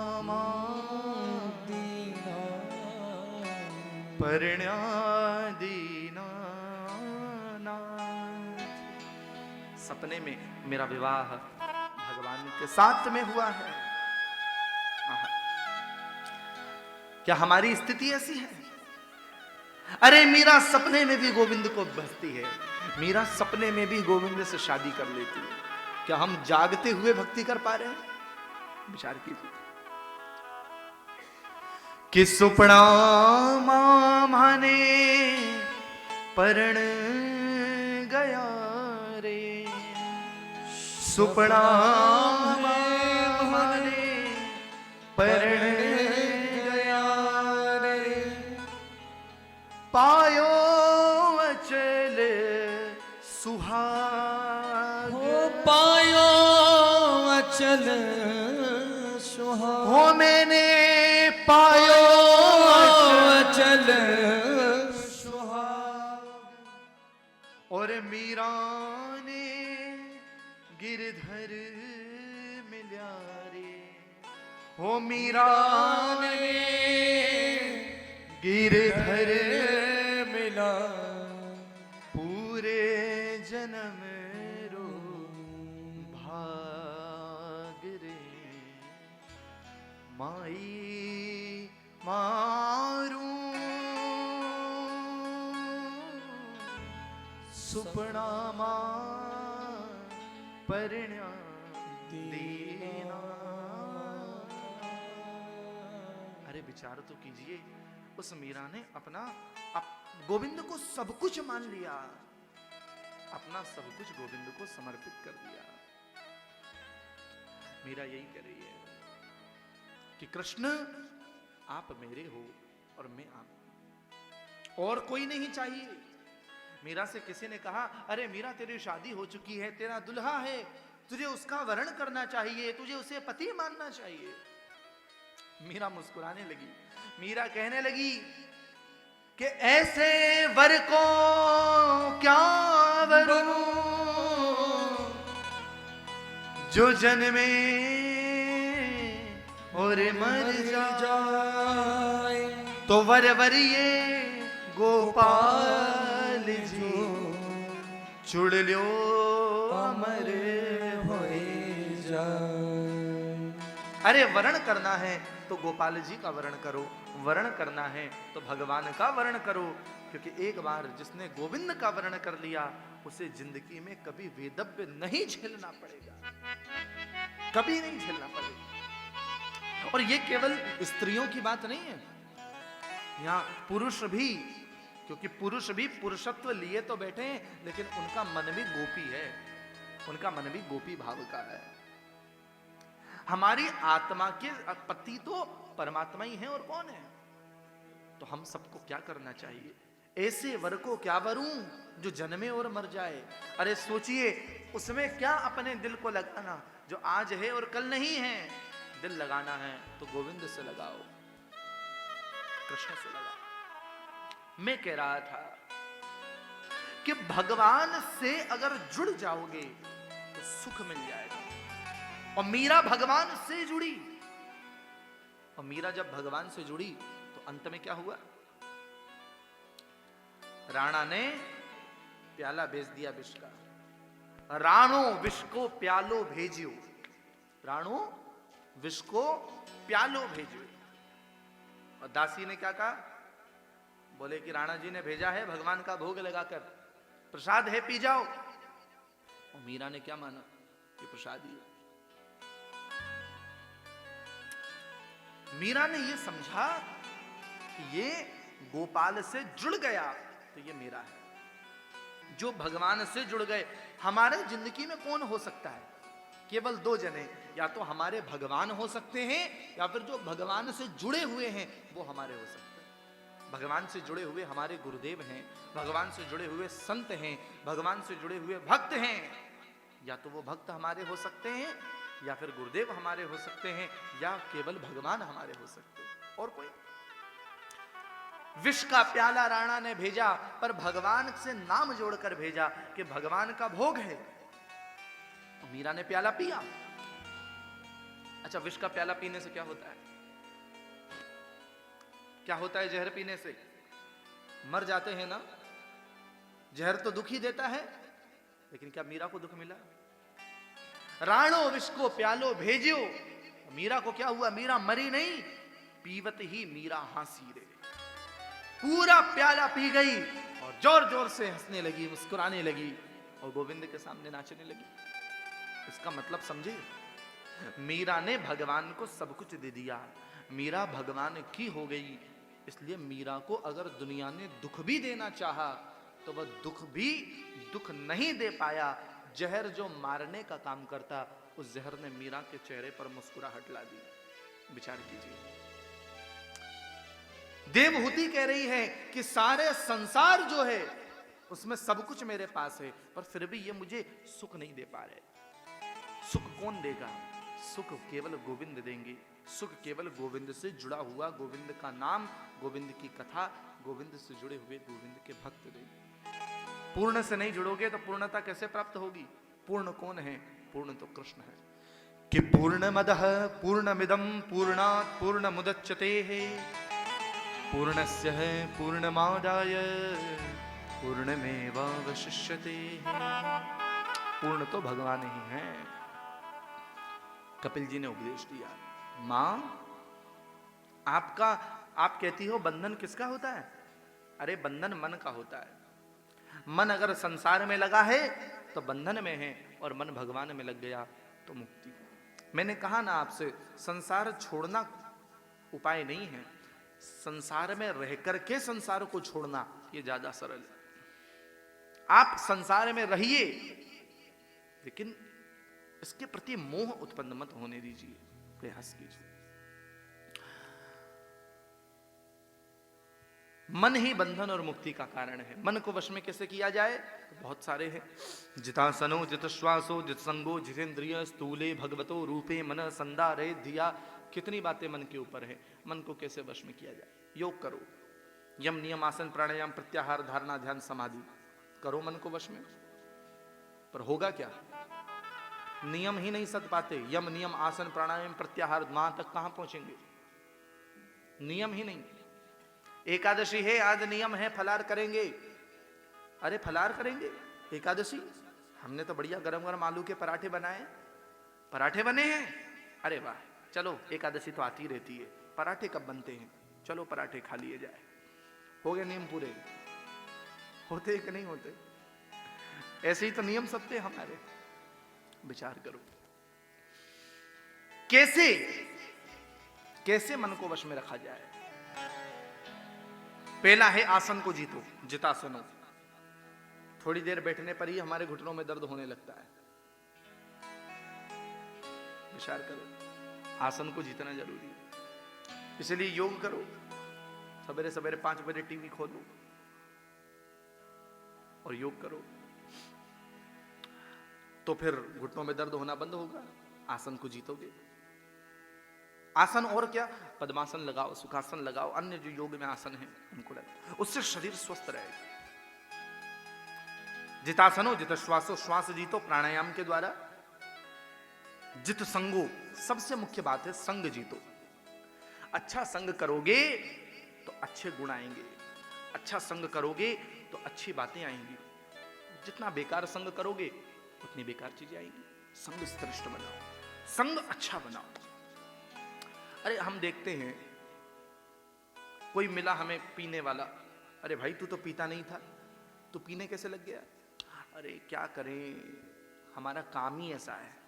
दीना परिण्या दीना। सपने में मेरा विवाह भगवान के साथ में हुआ है। क्या हमारी स्थिति ऐसी है? अरे मीरा सपने में भी गोविंद को भजती है। मीरा सपने में भी गोविंद से शादी कर लेती है। क्या हम जागते हुए भक्ति कर पा रहे हैं? विचार कीजिए। कि सुपना माने परण गया रे। सुपना माने परण गया रे। पायो अचल सुहाग। हो पायो अचल सुहाग। हो मैंने पायो अचल सुहाग। और मीरा ने गिरधर मिल्या रे। हो मीरा ने गिरधर मिला। पूरे जन्म रो भाग रे। माई मारू सुपना परिण्या दीना। अरे विचार तो कीजिए, उस मीरा ने अपना गोविंद को सब कुछ मान लिया, अपना सब कुछ गोविंद को समर्पित कर दिया। मीरा यही कह रही है कि कृष्ण आप मेरे हो और मैं आप, और कोई नहीं चाहिए। मीरा से किसी ने कहा, अरे मीरा तेरी शादी हो चुकी है, तेरा दुल्हा है, तुझे उसका वरण करना चाहिए, तुझे उसे पति मानना चाहिए। मीरा मुस्कुराने लगी। मीरा कहने लगी कि ऐसे वर को क्या वरूं जो जन्मे और मर जाए, तो वर वरिये गोपाल जी चुड़ लो अमर होए जाए। अरे वरण करना है तो गोपाल जी का वरण करो, वरण करना है तो भगवान का वरण करो, क्योंकि एक बार जिसने गोविंद का वरण कर लिया उसे जिंदगी में कभी वेदव्य नहीं झेलना पड़ेगा, कभी नहीं झेलना पड़ेगा। और ये केवल स्त्रियों की बात नहीं है, यहाँ पुरुष भी, क्योंकि पुरुष भी पुरुषत्व लिए तो बैठे हैं, लेकिन उनका मन भी गोपी है, उनका मन भी गोपी भाव का है। हमारी आत्मा के पति तो परमात्मा ही है, और कौन है? तो हम सबको क्या करना चाहिए? ऐसे वर को क्या वरूं जो जन्मे और मर जाए। अरे सोचिए, उसमें क्या अपने दिल को लगाना जो आज है और कल नहीं है। दिल लगाना है तो गोविंद से लगाओ, कृष्ण से लगाओ। मैं कह रहा था कि भगवान से अगर जुड़ जाओगे तो सुख मिल जाएगा। और मीरा भगवान से जुड़ी, और मीरा जब भगवान से जुड़ी तो अंत में क्या हुआ? राणा ने प्याला बेच दिया विष का। राणो विष को प्यालो भेजियो, राणो विष को प्यालो भेजियो। और दासी ने क्या कहा? बोले कि राणा जी ने भेजा है भगवान का भोग लगाकर, प्रसाद है पी जाओ। और मीरा ने क्या माना? कि प्रसाद ही है। मीरा ने यह समझा कि ये गोपाल से जुड़ गया तो ये मेरा है। जो भगवान से जुड़ गए, हमारे जिंदगी में कौन हो सकता है? केवल दो जने, या तो हमारे भगवान हो सकते हैं, या फिर जो भगवान से जुड़े हुए हैं वो हमारे हो सकते हैं। भगवान से जुड़े हुए हमारे गुरुदेव हैं, भगवान से जुड़े हुए संत हैं, भगवान से जुड़े हुए भक्त हैं। या तो वो भक्त हमारे हो सकते हैं, या फिर गुरुदेव हमारे हो सकते हैं, या केवल भगवान हमारे हो सकते हैं, और कोई। विष का प्याला राणा ने भेजा, पर भगवान से नाम जोड़कर भेजा कि भगवान का भोग है। मीरा ने प्याला पिया। अच्छा, विष का प्याला पीने से क्या होता है? क्या होता है जहर पीने से? मर जाते हैं ना। जहर तो दुख ही देता है, लेकिन क्या मीरा को दुख मिला? राणो विष को प्यालो भेजियो। मीरा को क्या हुआ? मीरा मरी नहीं, पीवत ही मीरा हंसी रे। पूरा प्याला पी गई और जोर जोर से हंसने लगी, मुस्कुराने लगी और गोविंद के सामने नाचने लगी। इसका मतलब समझे? मीरा ने भगवान को सब कुछ दे दिया। मीरा भगवान की हो गई। इसलिए मीरा को अगर दुनिया ने दुख भी देना चाहा तो वह दुख भी दुख नहीं दे पाया। जहर जो मारने का काम करता, उस जहर ने मीरा के चेहरे पर मुस्कुराहट ला दी। विचार कीजिए। देवहूति कह रही है कि सारे संसार जो है उसमें सब कुछ मेरे पास है, पर फिर भी ये मुझे सुख नहीं दे पा रहे। सुख कौन देगा? सुख केवल गोविंद देंगे। सुख केवल गोविंद से जुड़ा हुआ, गोविंद का नाम, गोविंद की कथा, गोविंद से जुड़े हुए गोविंद के भक्त देंगे। पूर्ण से नहीं जुड़ोगे तो पूर्णता कैसे प्राप्त होगी? पूर्ण कौन है? पूर्ण तो कृष्ण है। कि पूर्णमदः पूर्णमिदं पूर्णात् पूर्णमुदच्यते है, पूर्णस्य है पूर्णमादाय पूर्णमेवावशिष्यते। पूर्ण तो भगवान ही हैं। कपिल जी ने उपदेश दिया, मां आप कहती हो बंधन किसका होता है? अरे बंधन मन का होता है। मन अगर संसार में लगा है तो बंधन में है, और मन भगवान में लग गया तो मुक्ति। मैंने कहा ना आपसे, संसार छोड़ना उपाय नहीं है, संसार में रह करके संसार को छोड़ना ये ज्यादा सरल है। आप संसार में रहिए, लेकिन इसके प्रति मोह उत्पन्न मत होने दीजिए, प्रयास कीजिए। मन ही बंधन और मुक्ति का कारण है। मन को वश में कैसे किया जाए? तो बहुत सारे हैं। जितासनो जितश्वासो जितसंगो जितेंद्रिय स्थूले भगवतो रूपे मन संदारे धिया। कितनी बातें मन के ऊपर है। मन को कैसे वश में किया जाए? योग करो, यम नियम आसन प्राणायाम प्रत्याहार धारणा ध्यान समाधि करो मन को वश में। पर होगा क्या? नियम ही नहीं सद पाते। यम नियम आसन प्राणायाम प्रत्याहार वहां तक कहां पहुंचेंगे? नियम ही नहीं। एकादशी है, आज नियम है फलार करेंगे। अरे फलार करेंगे एकादशी? हमने तो बढ़िया गरम गरम आलू के पराठे बनाए, पराठे बने हैं। अरे वाह, चलो एकादशी तो आती रहती है, पराठे कब बनते हैं? चलो पराठे खा लिए जाए। हो गए नियम पूरे? होते कि नहीं होते? ऐसे ही तो नियम सब थे हमारे। विचार करो कैसे कैसे मन को वश में रखा जाए। पहला है आसन को जीतो, जितासनो। थोड़ी देर बैठने पर ही हमारे घुटनों में दर्द होने लगता है। विचार करो, आसन को जीतना जरूरी है। इसलिए योग करो, सवेरे सवेरे 5 बजे टीवी खोलो और योग करो, तो फिर घुटनों में दर्द होना बंद होगा। आसन को जीतोगे। आसन और क्या? पद्मासन लगाओ, सुखासन लगाओ, अन्य जो योग में आसन है उनको लगाओ, उससे शरीर स्वस्थ रहेगा। जितासनो जितश्वासो, श्वास जीतो प्राणायाम के द्वारा। जित संगो, सबसे मुख्य बात है संग जीतो। अच्छा संग करोगे तो अच्छे गुण आएंगे, अच्छा संग करोगे तो अच्छी बातें आएंगी। जितना बेकार संग करोगे उतनी बेकार चीजें आएंगी। संग श्रेष्ठ बनाओ, संग अच्छा बनाओ। अरे हम देखते हैं कोई मिला हमें पीने वाला, अरे भाई तू तो पीता नहीं था, तू पीने कैसे लग गया? अरे क्या करें, हमारा काम ही ऐसा है।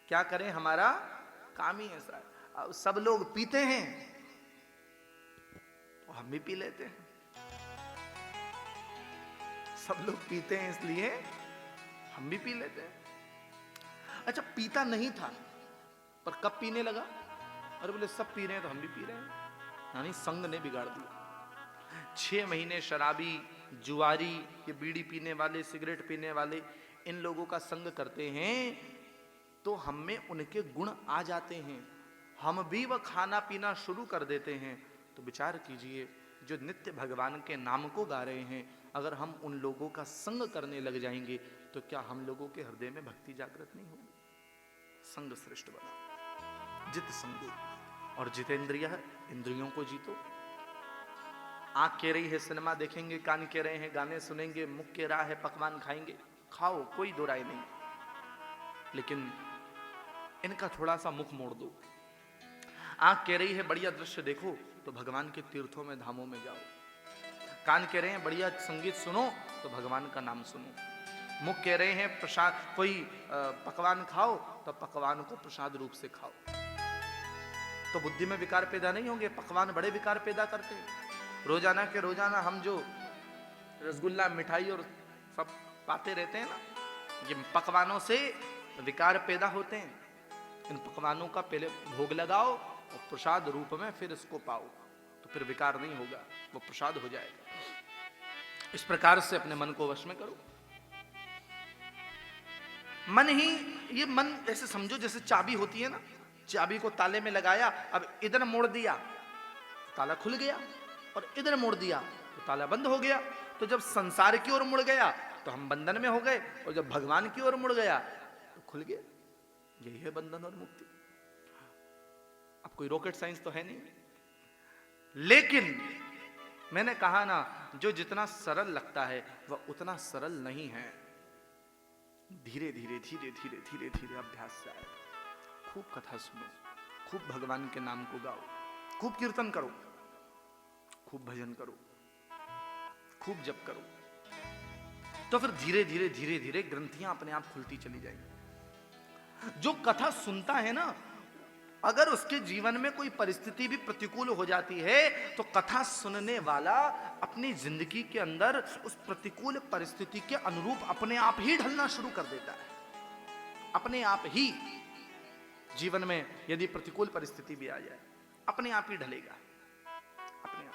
क्या करें, हमारा काम ही ऐसा है। अब सब लोग पीते हैं तो हम भी पी लेते हैं। सब लोग पीते हैं इसलिए हम भी पी लेते हैं। अच्छा पीता नहीं था पर कब पीने लगा? अरे बोले सब पी रहे हैं तो हम भी पी रहे हैं। यानी संग ने बिगाड़ दिया। 6 महीने शराबी, जुआरी, ये बीड़ी पीने वाले, सिगरेट पीने वाले, इन लोगों का संग करते हैं तो हम में उनके गुण आ जाते हैं, हम भी वह खाना पीना शुरू कर देते हैं। तो विचार कीजिए, जो नित्य भगवान के नाम को गा रहे हैं, अगर हम उन लोगों का संग करने लग जाएंगे तो क्या हम लोगों के हृदय में भक्ति जागृत नहीं होगी? संग श्रेष्ठ बना, जित संगो। और जितेंद्रिय, इंद्रियों को जीतो। आंख कह रही है सिनेमा देखेंगे, कान कह रहे हैं गाने सुनेंगे, मुख कह रहा है पकवान खाएंगे, खाओ, कोई दो राय नहीं, लेकिन इनका थोड़ा सा मुख मोड़ दो। आंख कह रही है बढ़िया दृश्य देखो, तो भगवान के तीर्थों में धामों में जाओ। कान कह रहे हैं बढ़िया संगीत सुनो, तो भगवान का नाम सुनो। मुख कह रहे हैं प्रसाद, कोई पकवान खाओ, तो पकवान को प्रसाद रूप से खाओ। तो बुद्धि में विकार पैदा नहीं होंगे। पकवान बड़े विकार पैदा करते हैं। रोजाना के रोजाना हम जो रसगुल्ला, मिठाई और सब पाते रहते हैं ना, ये पकवानों से विकार पैदा होते हैं। इन पकवानों का पहले भोग लगाओ और प्रसाद रूप में फिर इसको पाओ, तो फिर विकार नहीं होगा, वो प्रसाद हो जाएगा। इस प्रकार से अपने मन को वश में करो। मन ही, ये मन ऐसे समझो जैसे चाबी होती है ना, चाबी को ताले में लगाया, अब इधर मोड़ दिया ताला खुल गया, और इधर मोड़ दिया तो ताला बंद हो गया। तो जब संसार की ओर मुड़ गया तो हम बंधन में हो गए, और जब भगवान की ओर मुड़ गया तो खुल गया। यही है बंधन और मुक्ति। अब कोई रॉकेट साइंस तो है नहीं, लेकिन मैंने कहा ना, जो जितना सरल लगता है वह उतना सरल नहीं है। धीरे धीरे धीरे धीरे धीरे धीरे अभ्यास से आएगा। खूब कथा सुनो, खूब भगवान के नाम को गाओ, खूब कीर्तन करो, खूब भजन करो, खूब जप करो, तो फिर धीरे धीरे धीरे धीरे ग्रंथियां अपने आप खुलती चली जाएंगी। जो कथा सुनता है ना, अगर उसके जीवन में कोई परिस्थिति भी प्रतिकूल हो जाती है तो कथा सुनने वाला अपनी जिंदगी के अंदर उस प्रतिकूल परिस्थिति के अनुरूप अपने आप ही ढलना शुरू कर देता है। अपने आप ही जीवन में यदि प्रतिकूल परिस्थिति भी आ जाए, अपने आप ही ढलेगा, अपने आप।